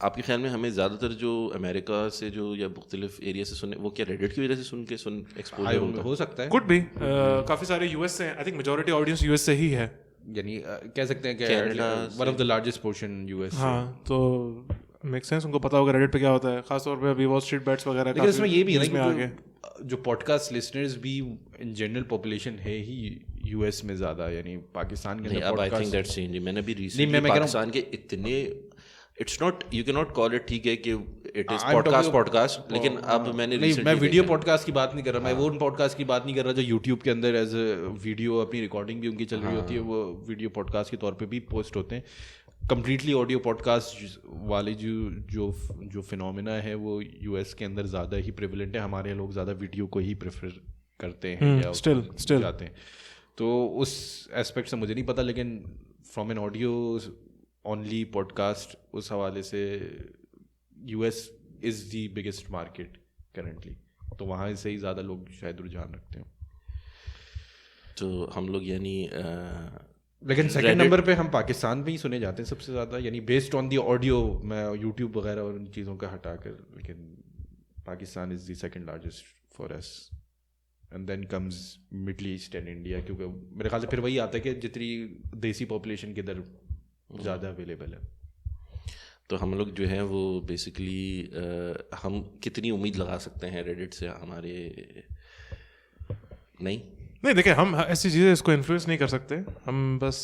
S3: आपके ख्याल में हमें ज़्यादातर जो अमेरिका से जो या मुख्तलिफ एरिया से सुने, वो क्या रेडिट की वजह से एक्सपोजर होगा?
S2: हो सकता है,
S1: कुड भी. काफ़ी सारे US से, I think majority audience US से ही है.
S2: यानी कह सकते हैं कि
S3: Canada
S2: one of the largest portion US.
S1: हाँ, तो मेक सेंस. उनको पता होगा रेडिट पे क्या होता है, खासतौर पे अभी वॉल स्ट्रीट बैट्स वगैरह.
S2: लेकिन इसमें ये भी है
S1: में
S2: ना
S1: आगे
S2: कि जो पॉडकास्ट लिसनर्स भी इन जनरल पॉपुलेशन है ही यूएस में ज़्यादा, यानी पाकिस्तान के
S3: नहीं,
S2: अंदर
S3: अब I think
S2: podcast
S3: that's changing. मैंने भी
S2: मैं
S3: रिसेंटली
S2: कह रहा हूँ-
S3: पाकिस्तान के इतने, it's not, you can not call it, ठीक है कि it is
S2: I'm talking
S3: podcast, लेकिन अब मैंने
S2: नहीं, मैं
S3: recently
S2: वीडियो
S3: देखा-
S2: पॉडकास्ट की बात नहीं कर रहा, मैं वो उन पॉडकास्ट की बात नहीं कर रहा जो यूट्यूब के अंदर एज अ वीडियो अपनी रिकॉर्डिंग भी उनकी चल रही होती है, वो वीडियो पॉडकास्ट के तौर पे भी पोस्ट होते हैं. कम्प्लीटली ऑडियो पॉडकास्ट वाले जो फिनोमिना है वो यूएस के अंदर ज़्यादा ही प्रिवलेंट है. हमारे लोग ज़्यादा वीडियो को ही प्रेफर करते हैं या
S1: still
S2: जाते हैं. तो उस एस्पेक्ट से मुझे नहीं पता, लेकिन from an audio only podcast उस हवाले से US is the biggest market currently, तो वहाँ से ही ज़्यादा लोग शायद रुझान रखते हैं.
S3: तो हम लोग यानी
S2: लेकिन सेकंड नंबर पे हम पाकिस्तान में ही सुने जाते हैं सबसे ज़्यादा, यानी बेस्ड ऑन दी ऑडियो. मैं यूट्यूब वगैरह और उन चीज़ों का हटा कर, लेकिन Pakistan is the second largest for us, and then comes Middle East and India, क्योंकि मेरे ख्याल से फिर वही आता है कि जितनी देसी पॉपुलेशन के इधर ज़्यादा अवेलेबल है.
S3: तो हम लोग जो है वो बेसिकली हम कितनी उम्मीद लगा सकते हैं रेडिट से हमारे? नहीं
S1: देखिए, हम ऐसी चीज़ें इसको इन्फ्लुएंस नहीं कर सकते. हम बस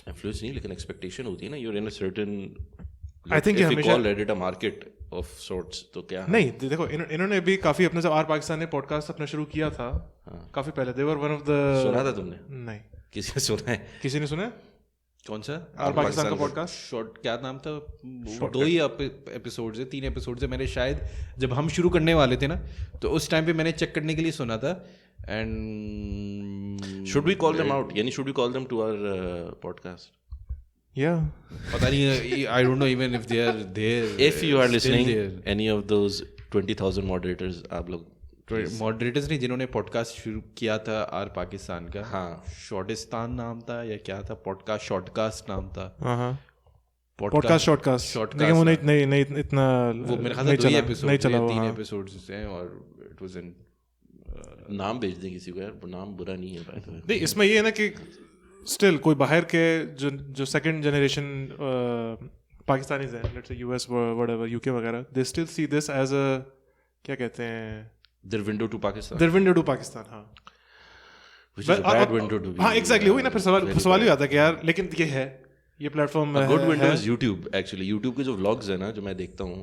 S3: इन्फ्लुएंस नहीं, लेकिन एक्सपेक्टेशन होती है ना. You're in a certain,
S1: I think ये हमेशा-
S3: call Reddit a market of sorts, तो क्या
S1: नहीं. देखो, इन्होंने भी काफ़ी अपने, जब आर पाकिस्तान ने पॉडकास्ट अपना शुरू किया था काफ़ी पहले, दे वर वन ऑफ द.
S3: सुना था तुमने?
S1: नहीं,
S3: किसी ने सुना है?
S1: किसी ने सुना?
S2: कौन सा
S1: आर पाकिस्तान का पॉडकास्ट?
S2: शॉर्ट क्या नाम था? 2 ही एपिसोड से 3 एपिसोड से मैंने शायद, जब हम शुरू करने वाले थे ना, तो उस टाइम पे मैंने चेक करने के लिए सुना था. And
S3: should we call them out, यानी should we call them to our podcast?
S1: Yeah.
S2: पता नहीं, I don't know even if they are there.
S3: If you are listening, any of those 20,000 moderators, आप लोग
S2: मॉडरेटर्स ने जिन्होंने podcast शुरू किया था आर पाकिस्तान का,
S3: हाँ,
S2: शॉर्टिस्तान नाम था या क्या था, पॉडकास्ट शॉर्टकास्ट नाम था.
S1: पॉडकास्ट शॉर्टकास्ट, लेकिन वो नहीं इतना,
S2: वो मेरे ख्याल से 2 एपिसोड
S1: नहीं चला,
S2: 3 एपिसोड्स हैं, और इट वाज इन.
S3: नाम भेज दें किसी को यार, वो नाम बुरा नहीं है बाय द वे.
S1: नहीं, इसमें ये है ना कि स्टिल कोई बाहर के जो सेकंड जनरेशन पाकिस्तानीज हैं, let's say US whatever, UK वगैरह, they still see this as a, क्या कहते हैं,
S3: their window to Pakistan,
S1: their window to Pakistan. हाँ,
S3: which is a bad window to.
S1: हाँ, एग्जैक्टली. वही ना, फिर सवाल ही आता है कि यार, लेकिन ये है, ये प्लेटफॉर्म है.
S3: Good window is YouTube. Actually YouTube के जो व्लॉग्स है ना, जो मैं देखता हूँ,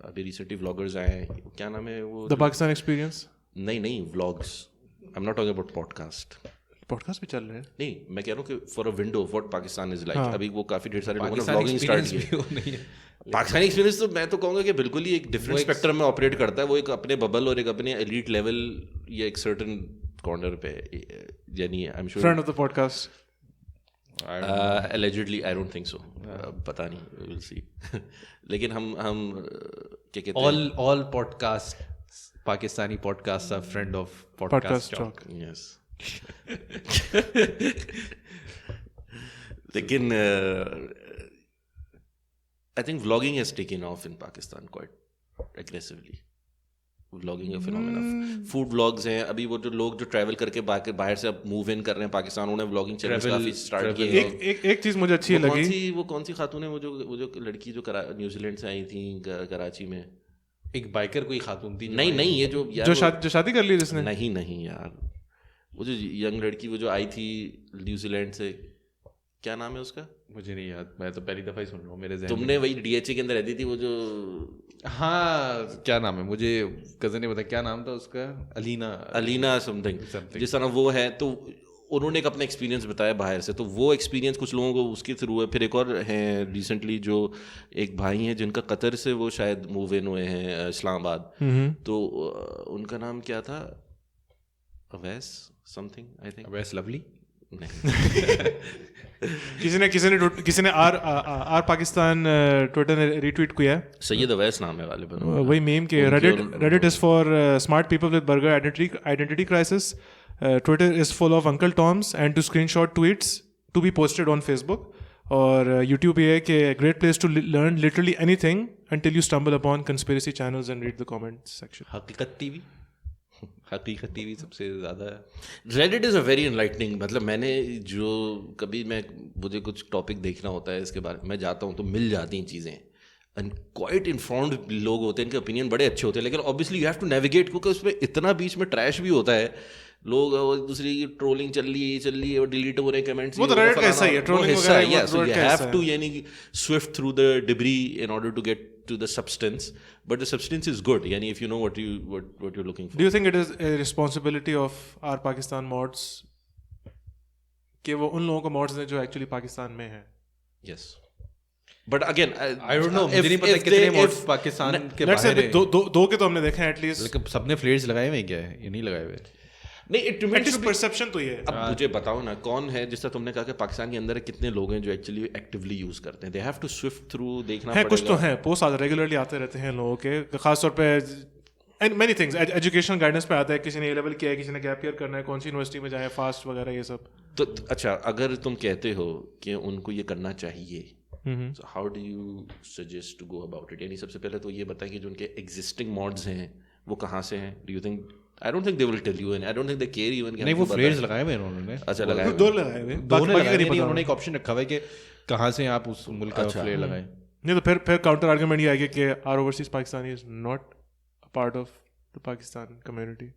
S3: अभी रिसेंटली व्लॉगर्स आए हैं, क्या नाम है वो,
S1: द पाकिस्तान एक्सपीरियंस.
S3: नहीं vlogs, I am not talking about podcast.
S1: Podcast भी चल रहे हैं.
S3: नहीं, मैं कह रहा हूँ कि for a window of what Pakistan is like.
S1: हाँ.
S3: अभी वो काफी ढेर सारे लोगों ने
S2: पाकिस्तानी
S3: व्लॉगिंग स्टार्ट
S2: experience
S3: की.
S2: भी वो नहीं है.
S3: पाकिस्तानी एक्सपीरियंस तो मैं तो कहूँगा कि बिल्कुल ही एक डिफरेंट स्पेक्ट्रम में ऑपरेट करता है. वो एक अपने बबल और एक अपने एलीट लेवल या एक सर्टेन कॉर्नर पे, यानी I am sure
S1: friend of the podcast.
S3: allegedly I don't think so. पता नहीं, we'll see. लेकिन हम क्या कहते हैं,
S2: all podcast Pakistani podcasts are friend of podcast talk.
S3: yes. लेकिन I think vlogging has taken off in Pakistan quite aggressively. Vlogging का phenomena. Food vlogs हैं. अभी वो जो लोग जो ट्रैवल करके बाहर से अब मूव इन कर रहे हैं पाकिस्तान, उन्होंने व्लॉगिंग चैनल्स काफी स्टार्ट किए.
S1: एक चीज मुझे अच्छी लगी.
S3: वो कौन सी खातून है, वो जो लड़की जो न्यूजीलैंड से आई थी कराची में,
S2: एक बाइकर कोई खातून थी.
S3: नहीं ये जो
S1: शादी कर ली जिसने.
S3: नहीं यार, वो जो यंग लड़की वो जो आई थी न्यूजीलैंड से, क्या नाम है उसका?
S2: मुझे नहीं याद, मैं तो पहली दफा ही सुन रहा हूँ. मेरे ज़हन
S3: तुमने वही DHA के अंदर रहती थी वो जो,
S2: हाँ क्या नाम है, मुझे कज़न ने बताया क्या नाम था उसका, अलीना समथिंग
S3: जिस तरह वो है. तो उन्होंने एक अपना एक्सपीरियंस बताया बाहर से, तो वो एक्सपीरियंस कुछ लोगों को उसके थ्रू है. फिर एक और हैं रिसेंटली जो एक भाई हैं जिनका कतर से वो शायद मूव इन हुए हैं इस्लामाबाद. तो उनका नाम क्या था, Awais something I think.
S2: Awais lovely
S1: किसी ने आर पाकिस्तान ट्विटर ने रीट्वीट किया है.
S3: सैयद अवैस नाम है वाले बंदे.
S1: वही मीम के Reddit is for smart people with burger identity crisis. Twitter is full of uncle Toms and to screenshot tweets to be posted on Facebook. और यूट्यूब ये है कि great place to learn literally anything until you stumble upon conspiracy channels and read the comment section.
S2: हकीकत TV सबसे ज़्यादा है.
S3: Reddit is a very enlightening. मतलब मैंने जो कभी मुझे कुछ टॉपिक देखना होता है इसके बारे में, मैं जाता हूँ तो मिल जाती हैं चीज़ें. एंड क्वाइट इन्फॉर्म्ड लोग होते हैं, इनके ओपिनियन बड़े अच्छे होते हैं. लेकिन obviously you have to navigate, क्योंकि उसमें इतना बीच में ट्रैश भी होता है. लोग दूसरी की ट्रोलिंग चल रही है और डिलीट हो रहे कमेंट्स.
S1: वो तो Reddit का हिस्सा ही है, ट्रोलिंग वगैरह.
S3: So you have to यानी swift through the debris in order to get to the substance, but the substance is good. Yani if you know what you're looking for.
S1: Do you think it is a responsibility of our Pakistan mods कि वो उन लोगों को mods दें जो actually Pakistan में हैं?
S3: Yes. But again,
S2: I don't know. मुझे नहीं पता कितने mods पाकिस्तान के बाहर हैं.
S1: दो के तो हमने देखे हैं at least.
S2: लेकिन सबने flares लगाए हुए क्या है? ये नहीं लगाए हुए.
S3: नहीं, it remains
S1: perception तो ये है.
S3: अब मुझे बताओ ना, कौन है, जिससे तुमने कहा कि पाकिस्तान के अंदर कितने लोग हैं जो एक्चुअली एक्टिवली यूज करते हैं. They have to swift through, देखना पड़ेगा.
S1: कुछ तो हैं, पोस्ट रेगुलरली आते रहते हैं लोगों के, खासतौर पे and many things. Education guidance पे आता है, किसी ने A लेवल किया है, किसी ने गैप ईयर करना है, कौन सी यूनिवर्सिटी में जाए, फास्ट वगैरह ये सब.
S3: तो अच्छा, अगर तुम कहते हो कि उनको ये करना चाहिए, so how do you suggest to go about it? यानी सबसे पहले तो ये बताएं कि जो उनके existing mods हैं वो कहाँ से हैं. Do you think? I don't think they will tell you, and I don't think they care even.
S2: नहीं, वो flares लगाए हुए उन्होंने.
S3: अच्छा, लगाए हुए.
S1: दो लगाए हुए.
S2: उन्होंने एक ऑप्शन रखा हुआ है कि कहाँ से आप उस मुल्क का फ्लेयर लगाएं.
S1: नहीं तो फिर काउंटर आर्गुमेंट ये आएगा कि r overseas Pakistani is not a part of the Pakistan community.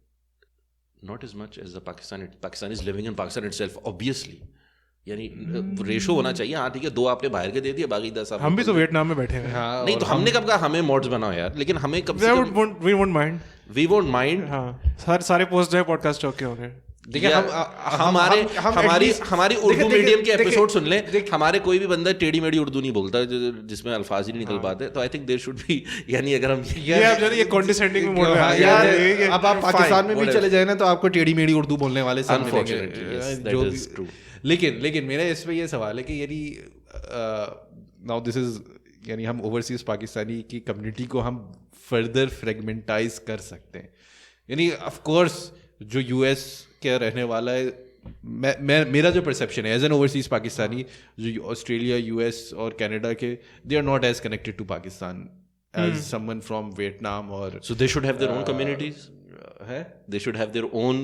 S3: Not as much as the Pakistan is living in Pakistan itself, obviously. यानी रेशो होना चाहिए. हाँ ठीक है, 2 आपने बाहर के दे दिए, बाकी 10
S1: हम भी तो वियतनाम में बैठे हैं.
S3: नहीं तो हमने कब कहा हमें मॉड्स बनाओ यार, लेकिन हमें कब
S1: we won't mind. हाँ, सारे पोस्ट जो है पॉडकास्ट चौक के होंगे.
S3: देखिए हमारी उर्दू मीडियम के एपिसोड सुन लें. हमारे कोई भी बंदा टेढ़ी मेढ़ी उर्दू नहीं बोलता जिसमें अल्फाज ही नहीं निकल पाते. तो I think there should be, यानी अगर हम
S1: ये कॉन्डिसेंडिंग में मोड में
S2: अब आप पाकिस्तान में भी चले जाए ना तो आपको टेढ़ी मेढ़ी उर्दू बोलने वाले सब मिलेंगे. लेकिन मेरा इस पे ये सवाल है कि यदि नाउ दिस इज, यानी हम ओवरसीज पाकिस्तानी की कम्युनिटी को हम फर्दर फ्रेगमेंटाइज कर सकते हैं. यानी ऑफ कोर्स जो US के रहने वाला है, मेरा जो परसेप्शन है एज एन ओवरसीज पाकिस्तानी, जो ऑस्ट्रेलिया, US और कनाडा के, they are not as connected to Pakistan as someone from Vietnam. और
S3: so they should have their own communities.
S2: है,
S3: they should have their own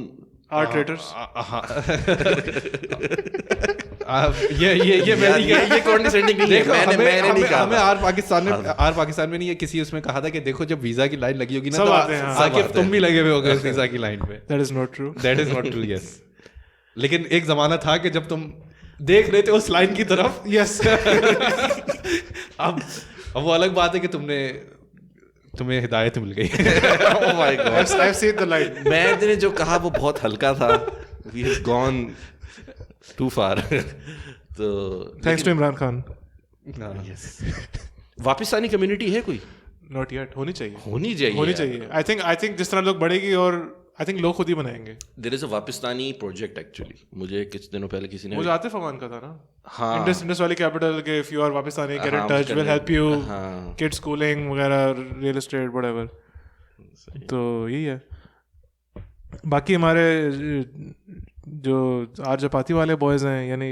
S1: art traders.
S3: ये condescending नहीं है. मैंने नहीं कहा.
S2: हमें आर पाकिस्तान में नहीं है, किसी उसमें कहा था कि देखो जब वीजा की लाइन लगी होगी ना तो आकिफ तुम भी लगे हुए होगे उस वीजा की लाइन पे.
S1: That is not true.
S2: Yes. लेकिन एक जमाना था कि जब तुम देख रहे थे उस लाइन की तरफ.
S1: Yes.
S2: अब वो अलग बात है कि तुम्हें हिदायत मिल गई.
S1: Oh my God. I've seen the light.
S3: मैंने जो कहा वो बहुत हल्का था. We have gone too far तो
S1: thanks to Imran Khan.
S3: Pakistani community है कोई?
S1: Not yet. होनी चाहिए.
S3: होनी चाहिए.
S1: आई थिंक जिस तरह लोग बढ़ेगी और आई थिंक लोग खुद ही बनाएंगे.
S3: There is a Pakistani project actually. मुझे कुछ दिनों पहले किसी ने,
S1: मुझे आतिफ अमान का था ना.
S3: हाँ,
S1: इंडस वैली कैपिटल के if you are Pakistani get in touch, will help you kid schooling वगैरह, रियल एस्टेट व्हाटएवर. तो यही है. बाकी हमारे जो आर जपाती वाले बॉयज हैं, यानी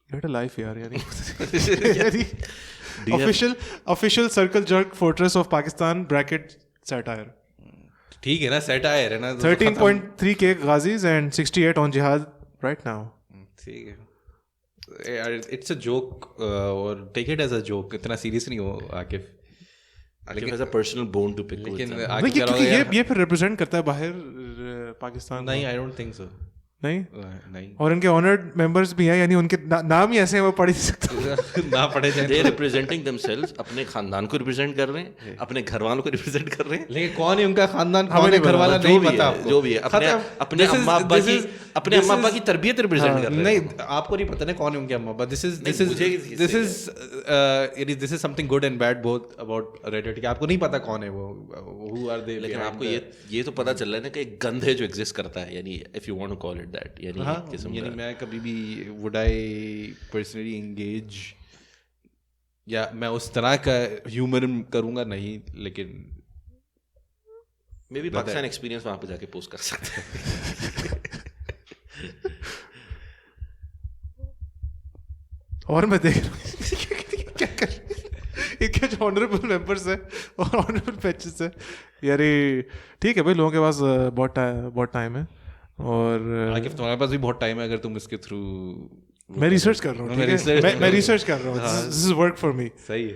S1: गेट अ लाइफ यार, यानी official circle jerk fortress of Pakistan bracket satire.
S2: ठीक है ना, सेटायर है ना.
S1: 13.3k गाजीज एंड 68 ऑन जिहाद राइट नाउ.
S2: ठीक है, इट्स अ जोक और take it as a joke. इतना सीरियस नहीं हो आकिफ.
S3: लेकिन as a personal bone to pick.
S1: लेकिन ये फिर रिप्रेजेंट करता है बाहर पाकिस्तान.
S2: नहीं, आई डोंट थिंक सो.
S1: नहीं. और इनके ऑनर्ड मेंबर्स भी हैं, यानी उनके नाम ही ऐसे हैं वो पढ़ ही सकते
S2: ना पढ़े जाए.
S3: दे रिप्रेजेंटिंग देमसेल्व्स. अपने खानदान को रिप्रेजेंट कर रहे हैं, अपने घर वालों को रिप्रेजेंट कर रहे हैं.
S2: लेकिन कौन है उनका खानदान, कौन है घर वाला, नहीं पता.
S3: जो भी है अपने अम्मा अब्बा की तरबियत रिप्रेजेंट कर रहे हैं.
S2: नहीं, आपको नहीं पता ना कौन है उनके अम्मा अब्बा. This is something good and bad both about Reddit. आपको नहीं पता कौन है वो, हु आर दे.
S3: लेकिन आपको ये तो पता चल रहा है ना कि एक गंध है जो एग्जिस्ट करता है, यानी if you want to call it that. यानी
S2: मैं कभी भी वुड आई पर्सनली एंगेज, या मैं उस तरह का ह्यूमर करूंगा नहीं, लेकिन
S3: मे बी पाकिस्तान एक्सपीरियंस वहां पे जाके पोस्ट कर सकते हैं.
S1: और मैं देख रहा हूँ क्या कर इनके जो ऑनरेबल मेंबर्स है और ऑनरेबल पैचेस है यार. ठीक है भाई, लोगों के पास बहुत टाइम है. और
S2: आकिफ तुम्हारे पास भी बहुत टाइम है अगर तुम इसके थ्रू.
S1: मैं रिसर्च कर रहा हूँ. मैं रिसर्च कर रहा हूँ. This is work for me.
S2: सही है.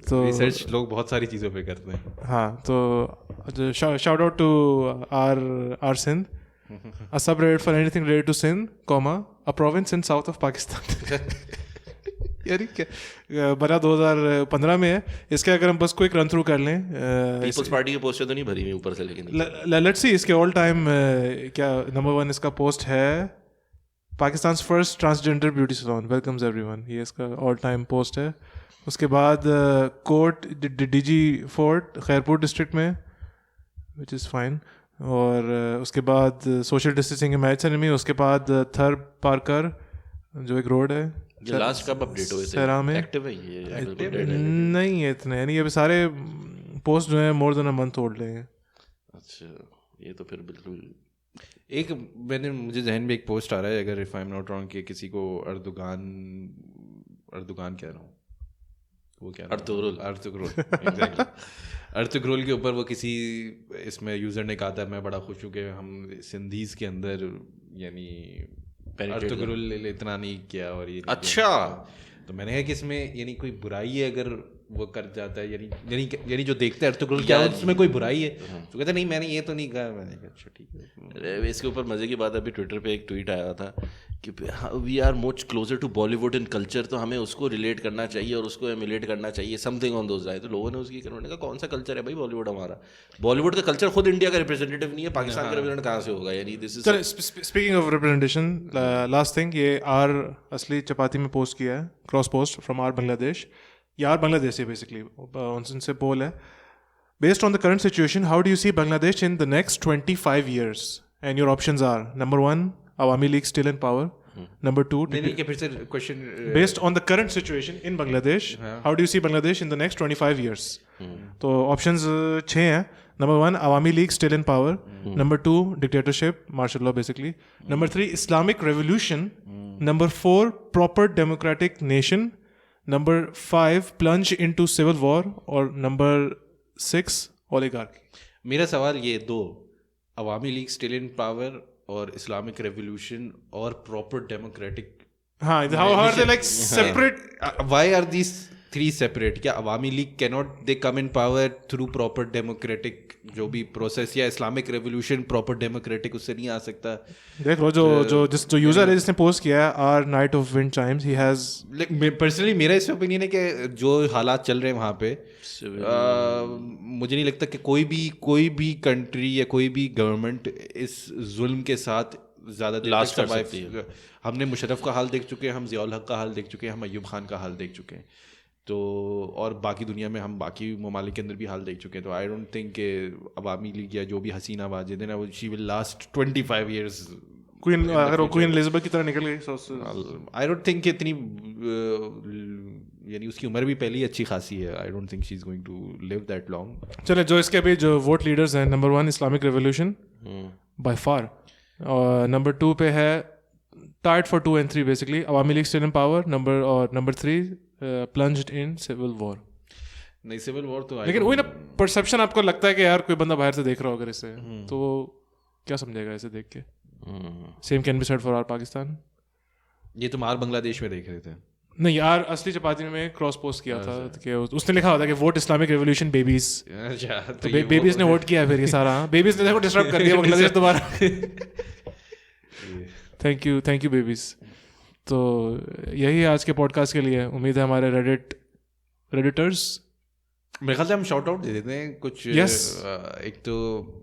S2: तो रिसर्च लोग बहुत सारी चीज़ों पे करते हैं.
S1: हाँ, तो shout out to r Sindh, a subreddit for anything related to Sindh, a province in south of Pakistan. यार क्या बना 2015 में है. इसके अगर हम बस क्विक रन थ्रू कर लें,
S3: पीपल्स पार्टी की पोस्ट तो नहीं भरी हुई ऊपर से, लेकिन
S1: लेट्स सी इसके ऑल टाइम क्या नंबर 1 इसका पोस्ट है. Pakistan first transgender beauty salon welcomes everyone. ये इसका ऑल टाइम पोस्ट है. उसके बाद कोर्ट डीजी फोर्ट खैरपुर डिस्ट्रिक्ट में, विच इज़ फाइन. और उसके बाद सोशल डिस्टेंसिंग मैच सेरेमनी. उसके बाद थर पार्कर जो एक रोड है.
S3: ये लास्ट कब अपडेट हुए थे? में एक्टिव है ये?
S1: नहीं है इतने, यानी ये सारे पोस्ट जो है more than a month old हैं.
S3: अच्छा, ये तो फिर बिल्कुल.
S2: एक मुझे जहन में एक पोस्ट आ रहा है, अगर if I am not wrong, कि किसी को अर्दुगान कह रहा हूँ, वो क्या अर्तुगरुल एग्जैक्टली अर्तुगरुल के ऊपर वो किसी इसमें यूजर ने कहा था, मैं बड़ा खुश हूँ कि हम सिंधीज के अंदर यानी अर्तुगरुल इतना नहीं किया. और ये
S3: अच्छा,
S2: तो मैंने कहा कि इसमें यानी कोई बुराई है अगर वो कर जाता है, यानी जो देखते हैं अर्तुगरुल क्या उसमें कोई बुराई है. तो कहते नहीं मैंने ये तो नहीं कहा. मैंने कहा अच्छा ठीक है.
S3: इसके ऊपर मजे की बात, अभी ट्विटर पे एक ट्वीट आया था कि we are much closer to Bollywood in culture, तो हमें उसको रिलेट करना चाहिए और उसको एमुलेट करना चाहिए, समथिंग ऑन दोज लाइन्स. तो लोगों ने उसकी करने का कौन सा कल्चर है भाई बॉलीवुड हमारा? बॉलीवुड का कल्चर खुद इंडिया का रिप्रेजेंटेटिव नहीं है, पाकिस्तान का रिप्रेजेंटेटिव कहाँ से होगा? यानी this is.
S1: Speaking of representation, last thing, ये आर असली चपाती में पोस्ट किया है, cross post from r Bangladesh. यार बांग्लादेश है बेसिकली, उनसे पोल है. Based on the current situation, how do you see Bangladesh in the next 25 years? And your options are: number 1, Awami League still in power. Number 2, based on the current situation in Bangladesh, how do you see Bangladesh in the next 25 years? तो options 6 हैं. Number 1, Awami League still in power. Number 2, dictatorship, martial law basically. Number 3, Islamic revolution. Number 4, proper democratic nation. Number 5, plunge into civil war. Or number 6, oligarchy.
S2: मेरा सवाल ये दो, अवामी league still in power और Islamic revolution और proper democratic.
S1: हाँ, how are they like separate?
S2: Why are these three separate? क्या अवामी league cannot they come in power through proper democratic जो भी प्रोसेस, या इस्लामिक रेवोल्यूशन प्रॉपर डेमोक्रेटिक उससे नहीं आ सकता?
S1: देख लो जो यूजर है जिसने पोस्ट किया है, r knight of wind chimes, he has.
S2: Personally मेरा इस ओपिनियन है कि जो हालात चल रहे हैं वहाँ पे, मुझे नहीं लगता कि कोई भी कंट्री या कोई भी गवर्नमेंट इस जुल्म के साथ ज़्यादा देर
S3: Last
S2: तक
S3: कर सकती
S2: survive, हमने मुशर्रफ का हाल देख चुके हैं, हम ज़ियाउल हक का हाल देख चुके हैं, हम अय्यूब खान का हाल देख चुके हैं, तो और बाकी दुनिया में हम बाकी ममालिक के अंदर भी हाल देख चुके हैं, तो आई डोंट थिंक कि अवामी लीग या जो भी हसीना वाजिद है ना, वो she will last 25 years.
S1: Queen अगर वो क्वीन एलिजाबेथ की तरह निकल गई तो
S2: आई डोंट थिंक इतनी यानी उसकी उम्र भी पहले ही अच्छी खासी है. I don't think she is going to live that long.
S1: चले जो इसके अभी जो वोट लीडर्स हैं, number 1 Islamic revolution by far, और नंबर 2 पे है tied for 2 and 3 basically, Awami League still in power, number 3 plunged in civil war.
S2: नहीं सिविल वॉर तो
S1: लेकिन वही ना परसेप्शन, आपको लगता है कि यार कोई बंदा बाहर से देख रहा होगा इसे तो वो क्या समझेगा इसे देख के. Same can be said for our Pakistan.
S2: ये तुम आर बांग्लादेश में देख रहे थे.
S1: नहीं यार, असली चपाती में क्रॉस पोस्ट किया था कि उसने लिखा होता है कि वोट इस्लामिक रेवोल्यूशन बेबीज. तो बेबीज ने वोट किया, फिर ये सारा बेबीज ने देखो डिस्टर्ब कर दिया बांग्लादेश दोबारा. Thank you babies. तो यही आज के पॉडकास्ट के लिए. उम्मीद है हमारे रेडिटर्स,
S2: मेरे ख्याल से हम शॉर्ट आउट दे देते हैं कुछ.
S1: Yes.
S2: एक तो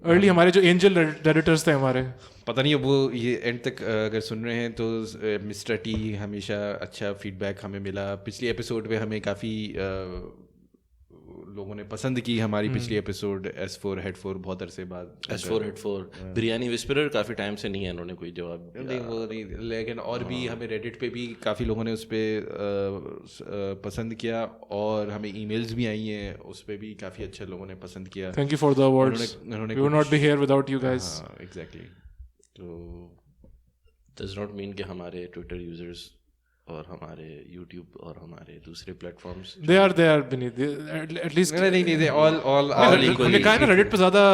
S1: अर्ली हमारे जो एंजल रेडिटर्स थे हमारे,
S2: पता नहीं वो ये एंड तक अगर सुन रहे हैं तो मिस्टर टी हमेशा अच्छा फीडबैक हमें मिला. पिछली एपिसोड पे हमें काफ़ी लोगों ने पसंद की हमारी पिछली एपिसोड S4 Head 4 बहुत अरसे बाद.
S3: S4 Head 4 बिरयानी विस्परर काफ़ी टाइम से नहीं है, उन्होंने कोई जवाब
S2: नहीं वो नहीं, लेकिन और भी हमें रेडिट पे भी काफ़ी लोगों ने उस पर पसंद किया और हमें ईमेल्स भी आई हैं, उस पर भी काफ़ी अच्छे लोगों ने पसंद किया.
S1: Thank you for the awards. We would not be here without you guys.
S2: Exactly. तो
S3: डज नॉट मीन कि हमारे ट्विटर यूजर्स और हमारे YouTube और हमारे दूसरे platforms
S1: they are beneath at least.
S2: नहीं they all
S1: हमने कहा है ना रेडिट पे ज्यादा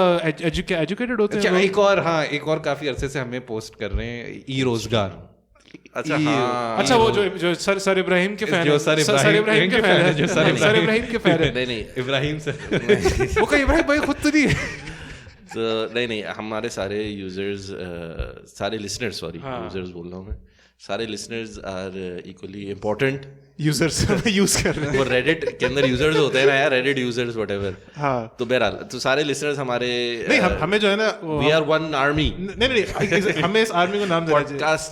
S1: एजुकेटेड होते हैं.
S2: एक और काफी अरसे से हमें पोस्ट कर रहे हैं ई रोजगार.
S3: अच्छा
S1: वो जो सर इब्राहिम के फैन है, सर इब्राहिम के फैन है, जो सर इब्राहिम के फैन है.
S3: नहीं
S2: इब्राहिम सर
S1: वो कहीं इब्राहिम भाई खुद तो नहीं.
S3: तो नहीं हमारे सारे यूजर्स, सारे लिसनर्स, सॉरी यूजर्स बोल रहा हूँ मैं, सारे listeners are equally important.
S1: Users use कर रहे हैं.
S3: वो रेडिट के अंदर यूजर्स होते हैं ना यार, रेडिट यूजर्स व्हाटएवर.
S1: हाँ,
S3: तो बहरहाल तो सारे लिसनर्स हमारे
S1: नहीं हमें जो है ना
S3: वी आर वन आर्मी.
S1: नहीं हमें इस आर्मी को नाम देना चाहिए.
S3: पॉडकास्ट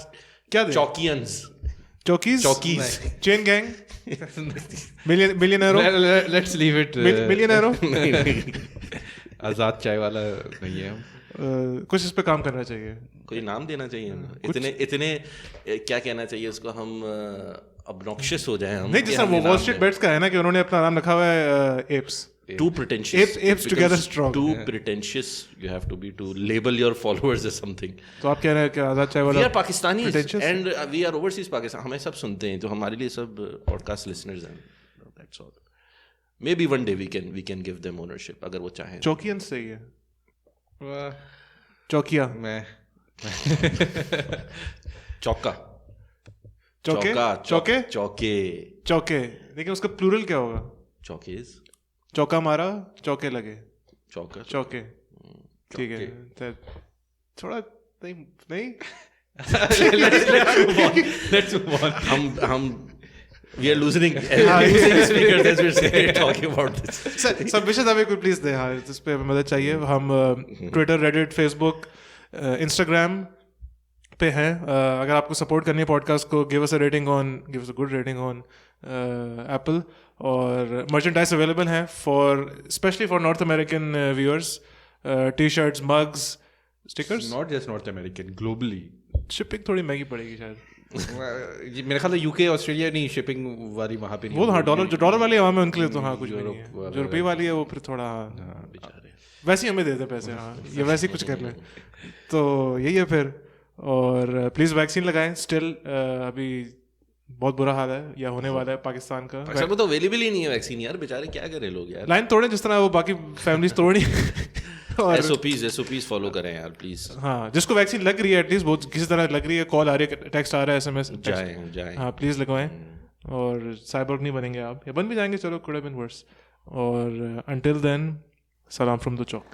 S1: क्या दे?
S3: चौकियंस,
S1: चौकीज, चेन गैंग, मिलियनेरो.
S2: Let's leave it.
S1: मिलियनेरो
S2: आजाद चाय वाला नहीं है हम.
S1: कुछ इस पे काम करना चाहिए.
S3: कोई नाम देना चाहिए. इतने क्या कहना चाहिए उसको, हम obnoxious हो जाए हम.
S1: नहीं, जिस वो वॉल स्ट्रीट बेट्स का है ना कि उन्होंने अपना नाम रखा हुआ है apps.
S3: Too pretentious.
S1: Apes together strong.
S3: Too pretentious. You have to be to label your followers as something.
S1: तो आप कह रहे हैं कि आजाद चाय वाला.
S3: We are Pakistanis and we are overseas Pakistan. हमें सब सुनते हैं, तो हमारे लिए सब podcast listeners हैं. That's all. Maybe one day we can give them ownership अगर वो चाहें.
S1: चौकियंस सही है. चौकिया
S2: मैं
S3: चौका
S1: चौके. लेकिन उसका प्लूरल क्या होगा?
S3: चौकेज.
S1: चौका मारा, चौके लगे.
S3: चौके.
S1: ठीक है. थोड़ा नहीं
S2: let's move on.
S3: हम we are losing speakers as we're talking about this.
S1: सब विषय हमें कोई प्लीज दे. हाँ, इस पे हमें मदद चाहिए. हम ट्विटर, रेडिट, फेसबुक, इंस्टाग्राम पे हैं. अगर आपको सपोर्ट करनी है पॉडकास्ट को, give us a good rating on Apple. और मर्चेंडाइज अवेलेबल हैं specially for north American viewers. T shirts, mugs, stickers.
S2: Not just north American, globally.
S1: Shipping थोड़ी महंगी पड़ेगी शायद.
S2: मेरे ख्याल यूके ऑस्ट्रेलिया नहीं, शिपिंग वाली वहाँ पे नहीं.
S1: वो हाँ, डॉलर वाली आवाम है उनके लिए तो हाँ कुछ भी नहीं है. जो रुपये वाली है वो फिर थोड़ा वैसे ही हमें देते पैसे. हाँ, ये वैसे ही कुछ कर लें. तो यही है फिर. और प्लीज़ वैक्सीन लगाएं. स्टिल अभी बहुत बुरा हाल है या होने वाला है पाकिस्तान का.
S3: पाकिस्तान में तो अवेलेबल ही नहीं है वैक्सीन यार. बेचारे क्या करें लोग यार.
S1: लाइन तोड़ें जिस तरह वो बाकी फैमिलीज तोड़ी. और
S3: SOPs फॉलो करें यार प्लीज.
S1: हाँ, जिसको वैक्सीन लग रही है एटलीस्ट, बहुत किसी तरह लग रही है, कॉल आ रही है, टेक्स्ट आ रहा है, SMS
S3: जाए.
S1: हाँ, प्लीज लगवाएं. और साइबर्ग नहीं बनेंगे आप, या बन भी जाएंगे, चलो, कुड हैव बीन वर्स. और अंटिल देन, सलाम फ्रॉम द चौक.